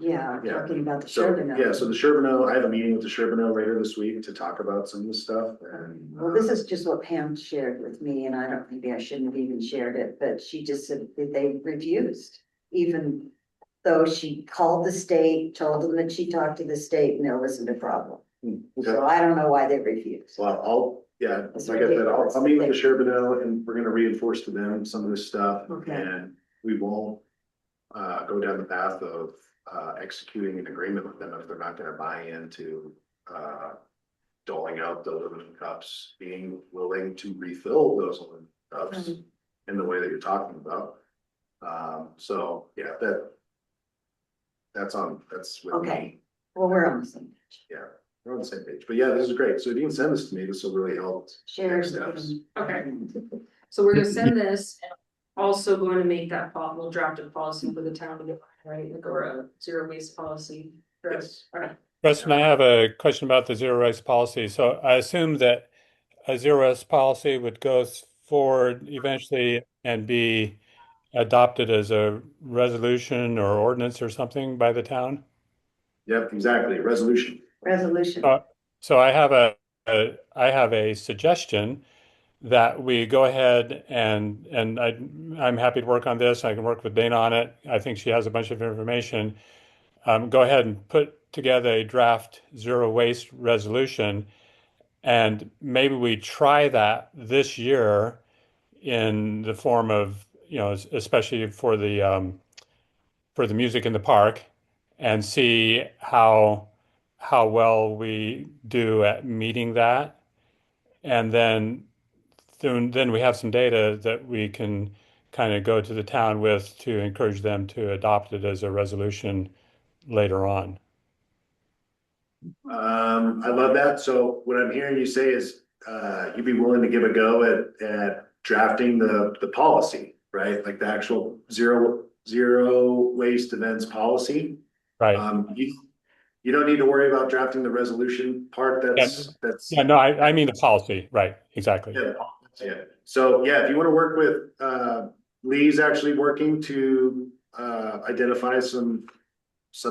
S2: Yeah, I'm
S3: Yeah.
S2: talking about the
S3: So,
S2: Charbonneau.
S3: yeah, so the Charbonneau, I have a meeting with the Charbonneau later this week to talk about some of the stuff and.
S2: Well, this is just what Pam shared with me, and I don't, maybe I shouldn't have even shared it, but she just said that they refused. Even though she called the state, told them that she talked to the state, and there wasn't a problem.
S3: Okay.
S2: So I don't know why they refused.
S3: Well, yeah,
S2: It's
S3: like I said,
S2: ridiculous.
S3: I'll meet with the Charbonneau and we're gonna reinforce to them some of this stuff.
S2: Okay.
S3: And we won't go down the path of executing an agreement with them if they're not gonna buy into doling out the aluminum cups, being willing to refill those aluminum cups in the way that you're talking about. So yeah, that's with
S2: Okay.
S3: me.
S2: Well, we're on the same page.
S3: Yeah, we're on the same page, but yeah, this is great. So if you can send this to me, this will really help.
S2: Shares.
S3: Steps.
S1: Okay. So we're gonna send this, and also going to make that we'll draft a policy for the town to get, right, like, or a zero waste policy.
S3: Yes.
S1: Alright.
S5: Preston, I have a question about the zero waste policy. So I assume that a zero waste policy would go forward eventually and be adopted as a resolution or ordinance or something by the town?
S3: Yep, exactly. Resolution.
S2: Resolution.
S5: So I have a suggestion that we go ahead and I'm happy to work on this. I can work with Dana on it. I think she has a bunch of information. Go ahead and put together a draft zero waste resolution, and maybe we try that this year in the form of, especially for the music in the park, and see how well we do at meeting that, and then we have some data that we can kind of go to the town with to encourage them to adopt it as a resolution later on.
S3: I love that. So what I'm hearing you say is, you'd be willing to give a go at drafting the policy, right? Like the actual zero waste events policy.
S5: Right.
S3: You don't need to worry about drafting the resolution part. That's.
S5: Yeah, no, I mean the policy, right? Exactly.
S3: Yeah, yeah. So yeah, if you want to work with, Lee's actually working to, identify some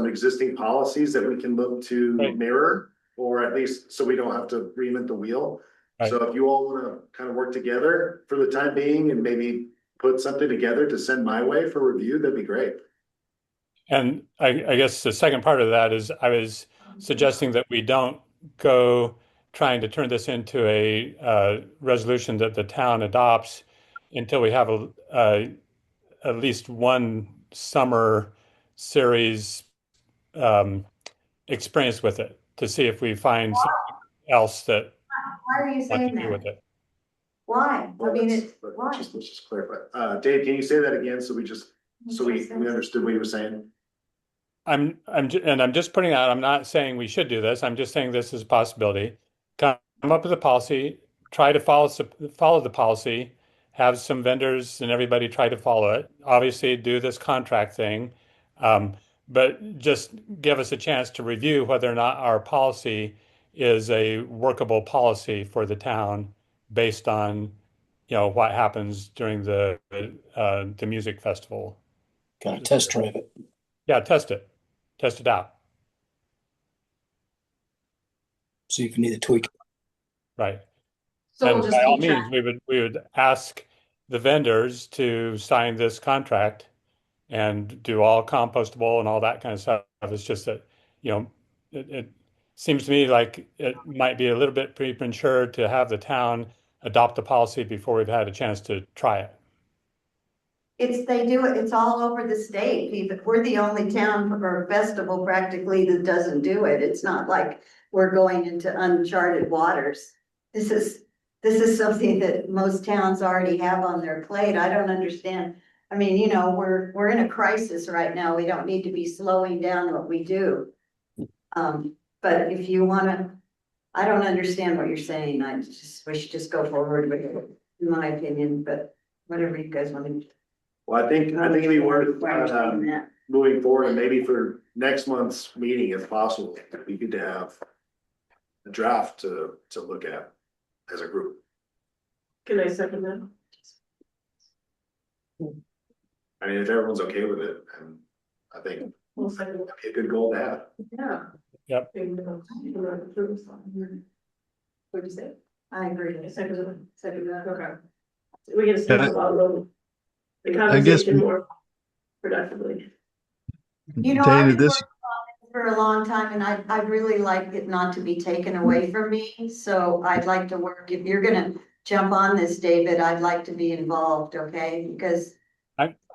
S3: existing policies that we can look to
S5: Right.
S3: mirror, or at least so we don't have to reinvent the wheel.
S5: Right.
S3: So if you all want to kind of work together for the time being and maybe put something together to send my way for review, that'd be great.
S5: And I guess the second part of that is I was suggesting that we don't go trying to turn this into a resolution that the town adopts until we have at least one summer series experience with it to see if we find something else that
S2: Why are you
S5: we want to
S2: saying
S5: do
S2: that?
S5: with it.
S2: Why? I mean, why?
S3: Let's just clarify. Dave, can you say that again? So we understood what you were saying?
S5: I'm just putting out, I'm not saying we should do this. I'm just saying this is a possibility. Come up with a policy, try to follow the policy, have some vendors and everybody try to follow it. Obviously, do this contract thing, but just give us a chance to review whether or not our policy is a workable policy for the town based on, what happens during the music festival.
S4: Gotta test drive it.
S5: Yeah, test it out.
S4: So you can either tweak it.
S5: Right.
S1: So we'll
S5: And
S1: just
S5: by all
S1: keep track.
S5: means, we would ask the vendors to sign this contract and do all compostable and all that kind of stuff. It's just that, it seems to me like it might be a little bit premature to have the town adopt the policy before we've had a chance to try it.
S2: They do it, it's all over the state. We're the only town or festival practically that doesn't do it. It's not like we're going into uncharted waters. This is something that most towns already have on their plate. I don't understand. I mean, we're in a crisis right now. We don't need to be slowing down what we do. But if you wanna I don't understand what you're saying. We should just go forward with it, in my opinion, but whatever you guys want to do.
S3: Well, I think it'd be worth,
S2: Why you're saying that.
S3: moving forward, and maybe for next month's meeting, if possible, it'd be good to have a draft to look at as a group.
S7: Can I second that?
S3: I mean, if everyone's okay with it, and I think
S7: We'll second
S3: it'd be a good goal to have.
S1: Yeah.
S7: that.
S1: What'd you say?
S2: I agree.
S7: Second that.
S1: Second that, okay.
S7: We can start about the
S6: I guess
S7: conversation more productively.
S2: You know,
S6: Dana,
S2: I've been
S6: this,
S2: working for a long time and I'd really like it not to be taken away from me. So I'd like to work, if you're gonna jump on this, David, I'd like to be involved, okay? Because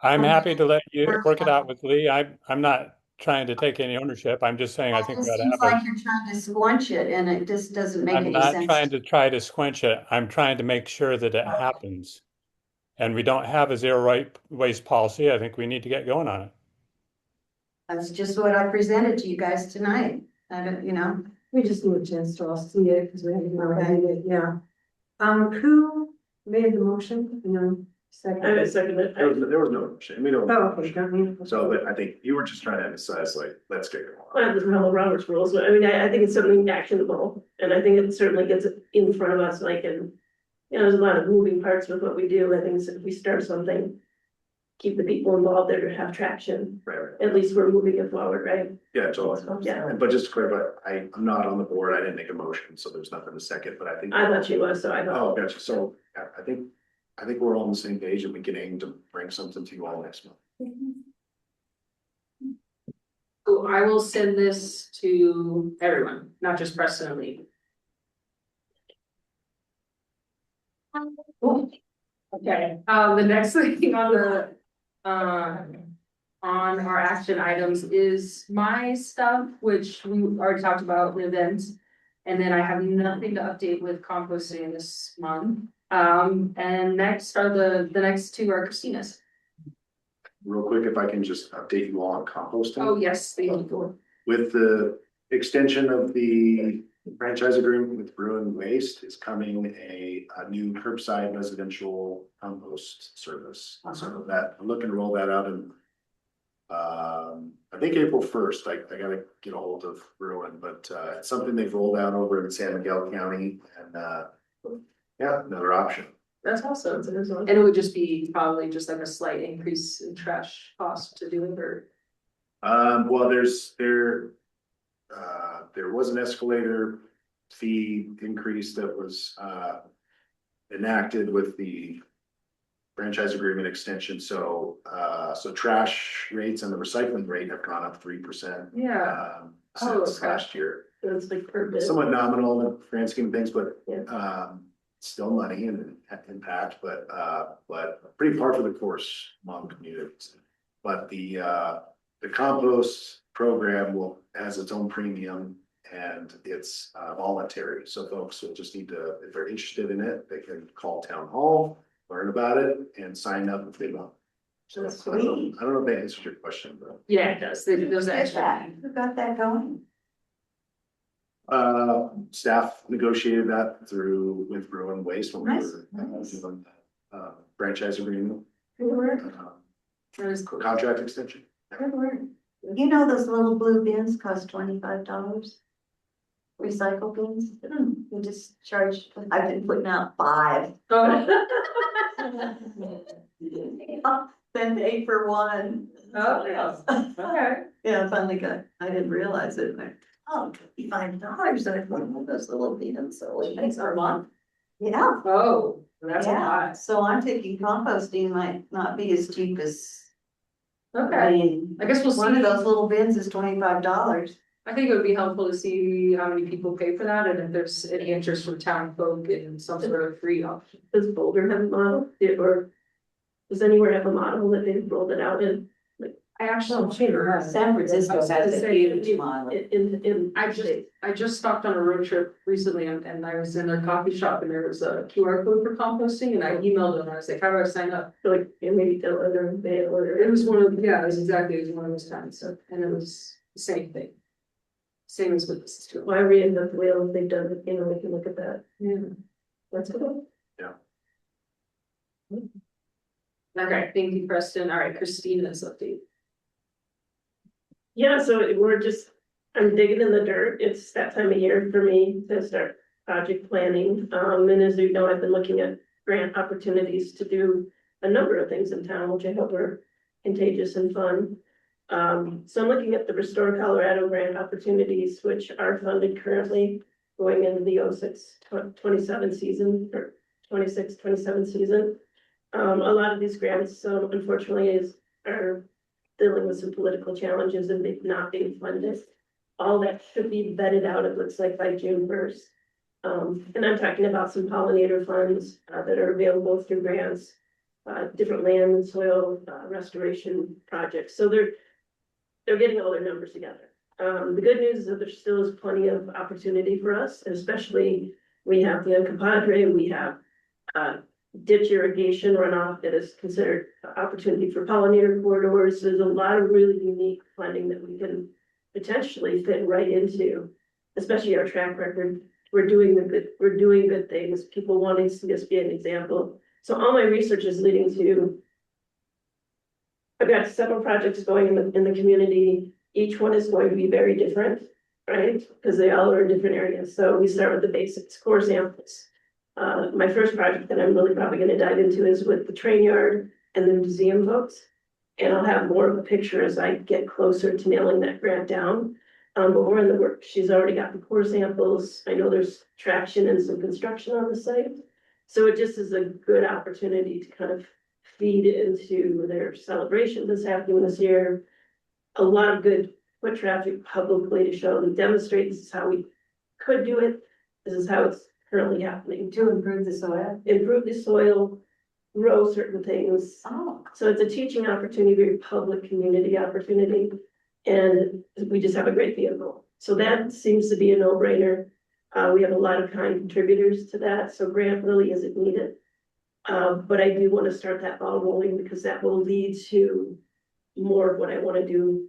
S5: I'm happy to let you work it out with Lee. I'm not trying to take any ownership. I'm just saying I
S2: it
S5: think we
S2: just
S5: ought to
S2: seems
S5: have
S2: like you're trying to squunch it and it just doesn't make
S5: I'm
S2: any
S5: not
S2: sense.
S5: trying to squinch it. I'm trying to make sure that it happens. And we don't have a zero waste policy. I think we need to get going on it.
S2: That's just what I presented to you guys tonight. I don't, you know,
S8: We just need a chance to all see it, because we haven't read it, yeah. Who made the motion, and then second?
S7: I would second it.
S3: There was no motion, I mean,
S8: Oh, okay, don't need.
S3: so, but I think you were just trying to emphasize, like, let's get going.
S7: I have the fellow Robert's rules, but I mean, I think it's something actionable, and I think it certainly gets it in front of us, like, and. You know, there's a lot of moving parts with what we do, I think if we start something. Keep the people involved there to have traction,
S3: Right, right.
S7: at least we're moving it forward, right?
S3: Yeah, totally.
S7: Yeah,
S3: But just to clarify, I'm not on the board, I didn't make a motion, so there's nothing to second, but I think.
S7: I thought she was, so I
S3: Oh,
S7: thought,
S3: gotcha, so, yeah, I think we're all on the same page and we can aim to bring something to you all next month.
S1: So I will send this to everyone, not just Preston and Lee. Okay, the next thing on our action items is my stuff, which we already talked about in events. And then I have nothing to update with composting this month. And next are the next two are Christina's.
S3: Real quick, if I can just update you all on composting.
S1: Oh, yes, thank you.
S3: With the extension of the franchise agreement with Bruin Waste is coming a new curbside residential compost service. So that, I'm looking to roll that out in I think April 1st. I gotta get a hold of Bruin, but it's something they've rolled out over in San Miguel County and yeah, another option.
S1: That's awesome. And it would just be probably just like a slight increase in trash cost to do it, or?
S3: Well, there was an escalator fee increase that was enacted with the franchise agreement extension, so trash rates and the recycling rate have gone up 3%.
S1: Yeah.
S3: Since
S1: okay.
S3: last year.
S7: it's like per bit.
S3: Somewhat nominal in the grand scheme of things, but
S7: Yeah.
S3: still money and impact, but pretty par for the course among communities. But the compost program has its own premium and it's voluntary. So folks will just need to, if they're interested in it, they can call town hall, learn about it and sign up if they want. So I don't know if that answers your question, but.
S1: Yeah, it does. There's extra.
S2: who got that going?
S3: Staff negotiated that with Bruin Waste when we
S2: Nice,
S3: were
S2: nice.
S3: doing franchise agreement,
S2: Good work,
S1: That is cool.
S3: contract extension.
S2: good work. You know those little blue bins cost $25? Recycle bins, you just charge, I've been putting out 5. Then pay for one.
S1: Oh, yeah. Okay.
S2: Yeah, I finally got, I didn't realize it, like, oh, $55, and I put one of those little bins, so it makes
S1: A month?
S2: Yeah.
S1: Oh, that's a
S2: Yeah,
S1: lot.
S2: so I'm thinking composting might not be as cheap as, I
S1: Okay.
S2: mean,
S1: I guess we'll
S2: one of
S1: see.
S2: those little bins is $25.
S1: I think it would be helpful to see how many people pay for that and if there's any interest from town folk in some sort of free option.
S7: Does Boulder have a model, or does anywhere have a model that they've rolled it out in?
S1: I actually.
S8: Oh, sure.
S2: San Francisco has a huge model.
S7: In
S1: I just stopped on a road trip recently and I was in their coffee shop and there was a QR code for composting and I emailed them and I was like, how do I sign up?
S7: like, maybe Dillon or Vail or.
S1: It was one of, yeah, it was one of those times, so, and it was the same thing. Same as with this too.
S7: Why reinvent the wheel if they've done it, you know, we can look at that.
S1: Yeah.
S7: That's cool.
S1: Okay, thank you, Preston. All right, Christina's update.
S7: Yeah, so I'm digging in the dirt. It's that time of year for me to start project planning. And as you know, I've been looking at grant opportunities to do a number of things in town, which I hope are contagious and fun. So I'm looking at the Restore Colorado grant opportunities, which are funded currently going into the 26-27 season or 26-27 season. A lot of these grants, unfortunately are dealing with some political challenges and not being funded. All that should be vetted out, it looks like, by June 1st. And I'm talking about some pollinator funds that are available through grants, different land and soil restoration projects. So they're getting all their numbers together. The good news is that there still is plenty of opportunity for us, and especially we have the Uncompadre, we have ditch irrigation runoff that is considered opportunity for pollinator corridors. There's a lot of really unique funding that we can potentially fit right into, especially our track record. We're doing good things, people wanting to see us be an example. So all my research is leading to, I've got several projects going in the community. Each one is going to be very different, right? Because they all are in different areas. So we start with the basics, core samples. My first project that I'm really probably going to dive into is with the train yard and the museum folks. And I'll have more of a picture as I get closer to nailing that grant down. But we're in the work. She's already got the core samples. I know there's traction and some construction on the site. So it just is a good opportunity to kind of feed into their celebration that's happening this year. A lot of good foot traffic publicly to show and demonstrate this is how we could do it. This is how it's currently happening.
S2: To improve the soil.
S7: Improve the soil, grow certain things.
S2: Oh.
S7: So it's a teaching opportunity, very public community opportunity. And we just have a great vehicle. So that seems to be a no-brainer. We have a lot of kind contributors to that, so grant really isn't needed. But I do want to start that ball rolling because that will lead to more of what I want to do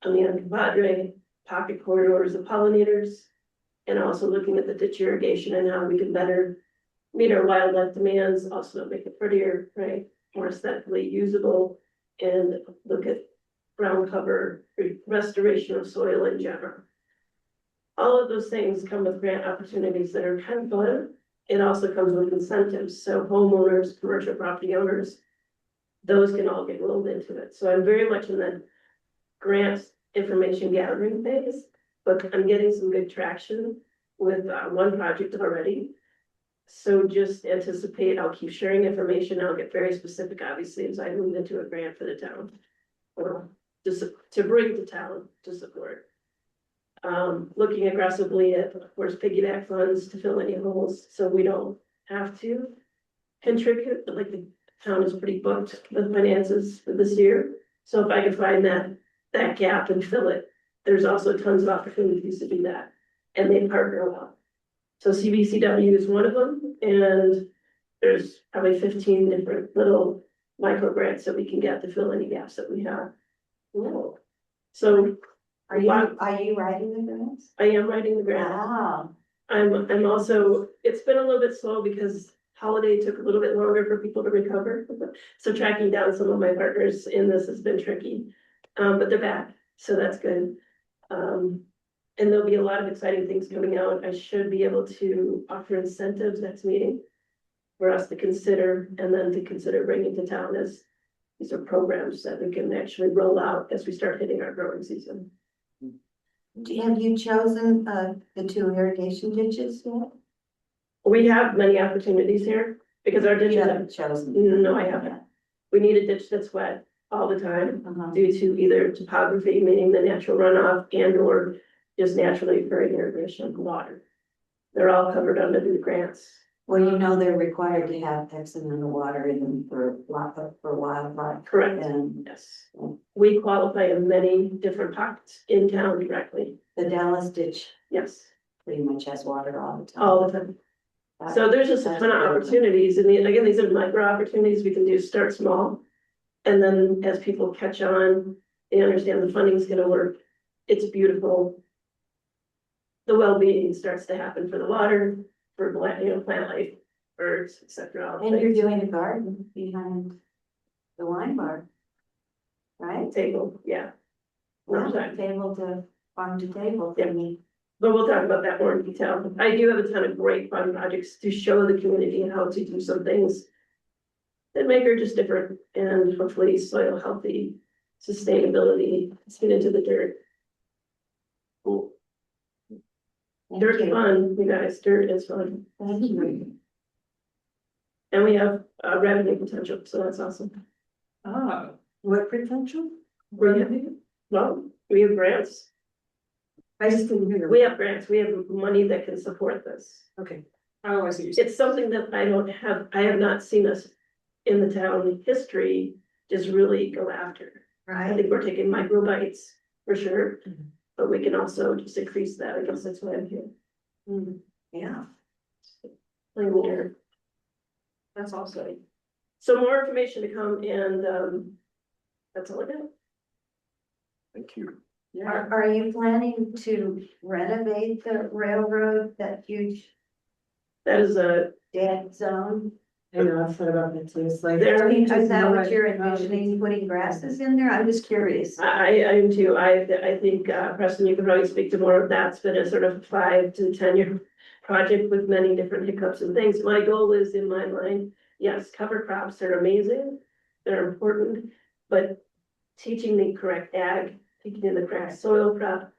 S7: on the Uncompadre, pocket corridors, the pollinators, and also looking at the ditch irrigation and how we can better meet our wildlife demands, also make it prettier, right? More aesthetically usable, and look at ground cover, restoration of soil in general. All of those things come with grant opportunities that are kind of fun. It also comes with incentives. So homeowners, commercial property owners, those can all get rolled into it. So I'm very much in the grant information gathering phase, but I'm getting some good traction with one project already. So just anticipate, I'll keep sharing information. I'll get very specific, obviously, as I move into a grant for the town. Or just to bring to town to support. Looking aggressively at, of course, piggyback funds to fill any holes, so we don't have to contribute, but like the town is pretty booked with finances for this year. So if I can find that gap and fill it, there's also tons of opportunities to do that, and they partner well. So CBCW is one of them, and there's probably 15 different little micro grants that we can get to fill any gaps that we have. So
S2: Are you writing the grants?
S7: I am writing the grant.
S2: Wow.
S7: I'm also, it's been a little bit slow because holiday took a little bit longer for people to recover. So tracking down some of my partners in this has been tricky, but they're back, so that's good. And there'll be a lot of exciting things coming out. I should be able to offer incentives next meeting for us to consider, and then to consider bringing to town as these are programs that we can actually roll out as we start hitting our growing season.
S2: Have you chosen the 2 irrigation ditches yet?
S7: We have many opportunities here because our
S2: You
S7: ditches,
S2: haven't chosen.
S7: no, I haven't. We need a ditch that's wet all the time
S2: Uh-huh.
S7: due to either topography, meaning the natural runoff, and or just naturally occurring irrigation of water. They're all covered under the grants.
S2: Well, you know, they're required to have X amount of water in them for wildlife.
S7: Correct.
S2: And
S7: Yes. We qualify in many different pockets in town directly.
S2: the Dallas ditch
S7: Yes,
S2: pretty much has water all the time.
S7: all the time. So there's just a
S2: That's
S7: ton of
S2: good.
S7: opportunities, and again, these are micro opportunities we can do, start small. And then as people catch on, they understand the funding's gonna work. It's beautiful. the well-being starts to happen for the water, for plant life, birds, et cetera. all the
S2: And you're
S7: things.
S2: doing a garden behind the wine bar. Right?
S7: Table, yeah.
S2: Well,
S7: Right.
S2: table to farm to table
S7: Yeah.
S2: for me.
S7: But we'll talk about that more in detail. I do have a ton of great fun projects to show the community how to do some things that make her just different and hopefully soil healthy, sustainability, let's get into the dirt.
S3: Cool.
S2: Thank
S7: Dirt's
S2: you.
S7: fun, you guys, dirt is fun.
S2: Thank you.
S7: And we have revenue potential, so that's awesome.
S1: Oh,
S8: What potential?
S7: Well, we have grants,
S8: I just didn't hear.
S7: we have grants, we have money that can support this.
S8: Okay.
S1: oh, I see. what you're saying.
S7: It's something that I have not seen us in the town history just really go after. I
S2: Right?
S7: think we're taking micro bites for sure,
S8: Mhm.
S7: but we can also just increase that. I guess that's why I'm here.
S2: Yeah.
S7: Playing the air.
S1: That's awesome.
S7: So more information to come and that's all I got.
S3: Thank you.
S2: Are you planning to renovate the railroad, that huge
S7: That is a,
S2: dead zone?
S8: I know, I've thought about that too, it's like.
S7: There-
S2: Is that what you're envisioning, putting grasses in there? I'm just curious.
S7: I am too. I think Preston, you could probably speak to more of that. It's been a sort of 5 to 10 year project with many different hiccups and things. My goal is in my mind, yes, cover crops are amazing. They're important, but teaching the correct ag, teaching the correct soil prep,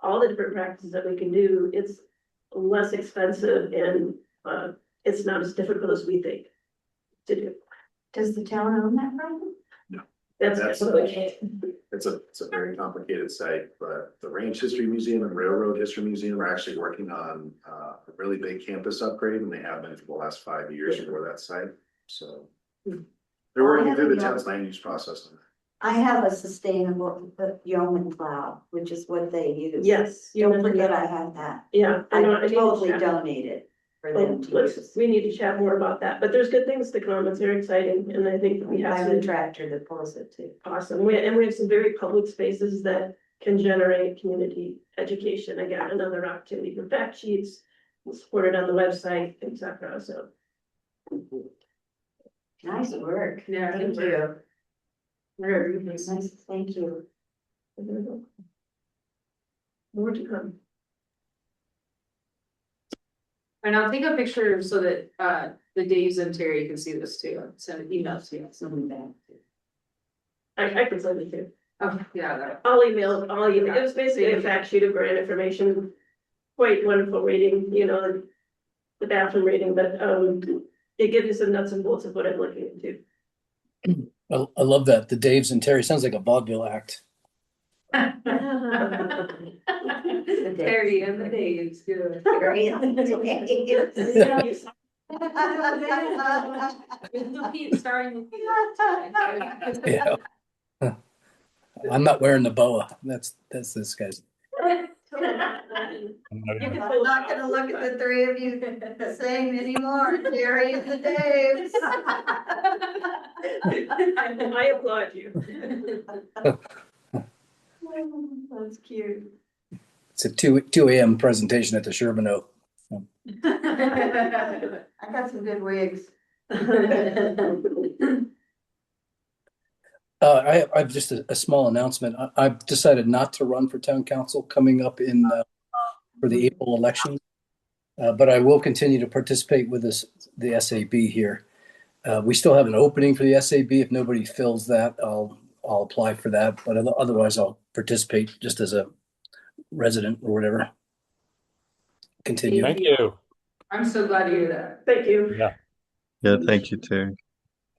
S7: all the different practices that we can do, it's less expensive and it's not as difficult as we think to do.
S2: Does the town own that property?
S7: That's
S3: That's it's a very complicated site, but the Range History Museum and Railroad History Museum are actually working on a really big campus upgrade, and they have been for the last 5 years for that site, so. They're working through the town's land use process.
S2: I have a sustainable yeoman plow, which is what they use.
S7: Yes.
S2: Don't forget I have that.
S7: Yeah.
S2: I
S7: know, need to
S2: totally
S7: chat.
S2: donated for
S7: Well,
S2: them to use.
S7: we need to chat more about that, but there's good things to come. It's very exciting and I think we
S2: I
S7: have
S2: have a
S7: some
S2: tractor that pulls it too.
S7: awesome. We have some very public spaces that can generate community education. Again, another opportunity for fact sheets, supported on the website, et cetera. So
S2: Nice work.
S1: Yeah,
S2: Thank
S1: good
S2: you.
S1: Very
S2: Nice, thank you.
S7: more to come.
S1: And I'll take a picture so that the Daves and Terry can see this too, send an email to you.
S2: Something bad.
S7: I can send it too.
S1: Oh, yeah, that.
S7: I'll email. It was basically a fact sheet of grant information. Quite wonderful reading, the bathroom reading, but it gives you some nuts and bolts of what I'm looking into.
S4: I love that. The Daves and Terry sounds like a vaudeville act.
S1: Terry and the Daves, good.
S2: Very-
S1: With Pete starring.
S4: Yeah. I'm not wearing the boa. That's this guy's.
S7: You
S2: I'm
S7: can pull
S2: not
S7: it
S2: gonna
S7: off,
S2: look at
S7: but-
S2: the three of you the same anymore, Jerry and the Daves.
S7: I applaud you.
S2: That's cute.
S4: It's a 2 a.m. presentation at the Sherbino.
S2: I got some good wigs.
S4: I have just a small announcement. I've decided not to run for town council coming up for the April election. But I will continue to participate with the SAB here. We still have an opening for the SAB. If nobody fills that, I'll apply for that. But otherwise, I'll participate just as a resident or whatever. Continue.
S5: Thank you.
S1: I'm so glad to hear that.
S7: Thank you.
S6: Yeah, thank you, Terry.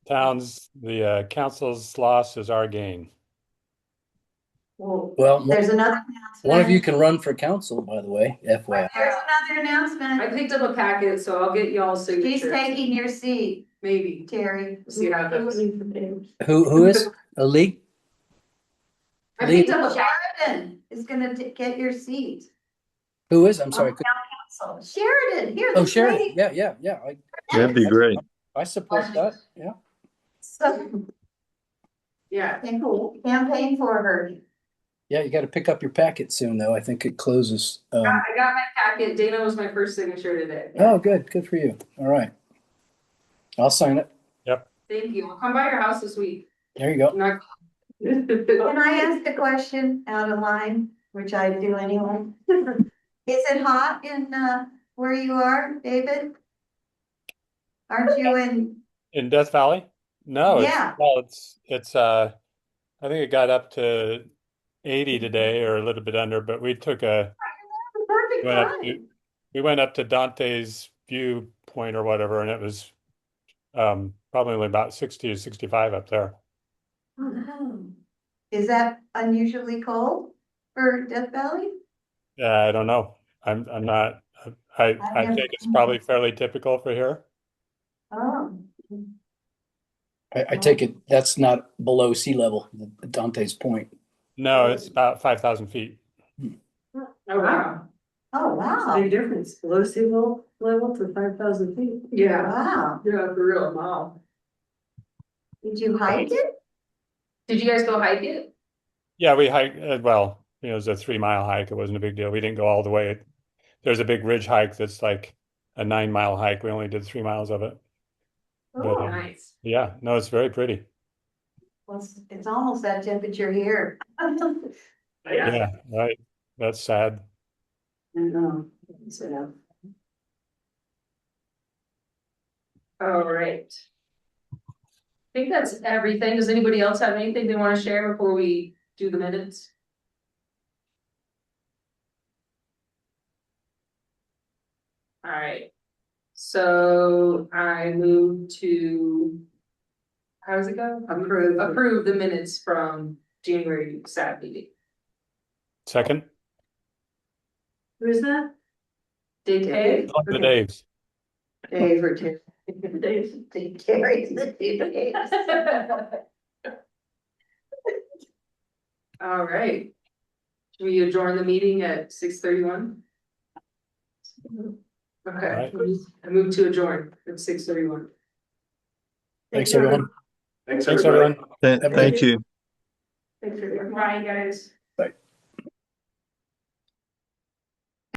S5: The council's loss is our gain.
S4: Well,
S2: There's another announcement.
S4: one of you can run for council, by the way, FYI.
S2: There's another announcement.
S1: I picked up a packet, so I'll get y'all
S2: He's
S1: signatures.
S2: taking your seat,
S1: Maybe.
S2: Terry.
S1: We'll see how it goes.
S4: Who is? A league?
S1: I picked up a packet.
S2: Sheridan is gonna get your seat.
S4: Who is? I'm sorry.
S2: Council. Sheridan, here.
S4: Oh,
S2: this
S4: Sheridan.
S2: lady.
S4: Yeah.
S6: That'd be great.
S4: I support that. Yeah.
S2: So,
S1: Yeah.
S2: campaign for her.
S4: Yeah, you got to pick up your packet soon, though. I think it closes.
S1: I got my packet. Dana was my first signature today.
S4: Oh, good. Good for you. All right. I'll sign it.
S5: Yep.
S1: Thank you. I'll come by your house this week.
S4: There you go.
S1: Not-
S2: Can I ask a question out of line, which I do anyway? Is it hot in, where you are, David? Aren't you in,
S5: In Death Valley? No,
S2: Yeah.
S5: it's I think it got up to 80 today or a little bit under, but we took a
S2: perfect
S5: went up
S2: time?
S5: to we went up to Dante's viewpoint or whatever, and it was probably only about 60 to 65 up there.
S2: Wow. Is that unusually cold for Death Valley?
S5: I don't know. I'm not I
S2: I've
S5: I
S2: never
S5: think it's
S2: been.
S5: probably fairly typical for here.
S2: Oh.
S4: I take it that's not below sea level, Dante's Point.
S5: No, it's about 5,000 feet.
S1: Oh, wow.
S2: Oh, wow.
S8: Big difference, below sea level to 5,000 feet.
S1: Yeah.
S2: Wow.
S1: Yeah, for real. Wow.
S2: Did you hike it?
S1: Did you guys go hike it?
S5: Yeah, we hiked, well, it was a 3 mile hike. It wasn't a big deal. We didn't go all the way. There's a big ridge hike that's like a 9 mile hike. We only did 3 miles of it. But
S2: Oh,
S1: Nice.
S5: yeah, no, it's very pretty.
S2: well, it's almost that temperature here. I
S5: Yeah, right. That's sad.
S2: know. So,
S1: All right. I think that's everything. Does anybody else have anything they want to share before we do the minutes? All right. So I move to, how does it go? Approve the minutes from January SAT meeting.
S5: Second,
S8: Who's that?
S1: Dave.
S5: the Daves.
S2: Dave or Terry. Dave, Terry's the two Daves.
S1: All right. Should we adjourn the meeting at 6:31? Okay,
S5: Right.
S1: I move to adjourn at 6:31.
S4: Thanks, everyone.
S3: Thanks,
S5: Thanks,
S3: everybody.
S5: everyone.
S6: Thank you.
S7: Thanks for your.
S1: Bye, guys.
S4: Bye.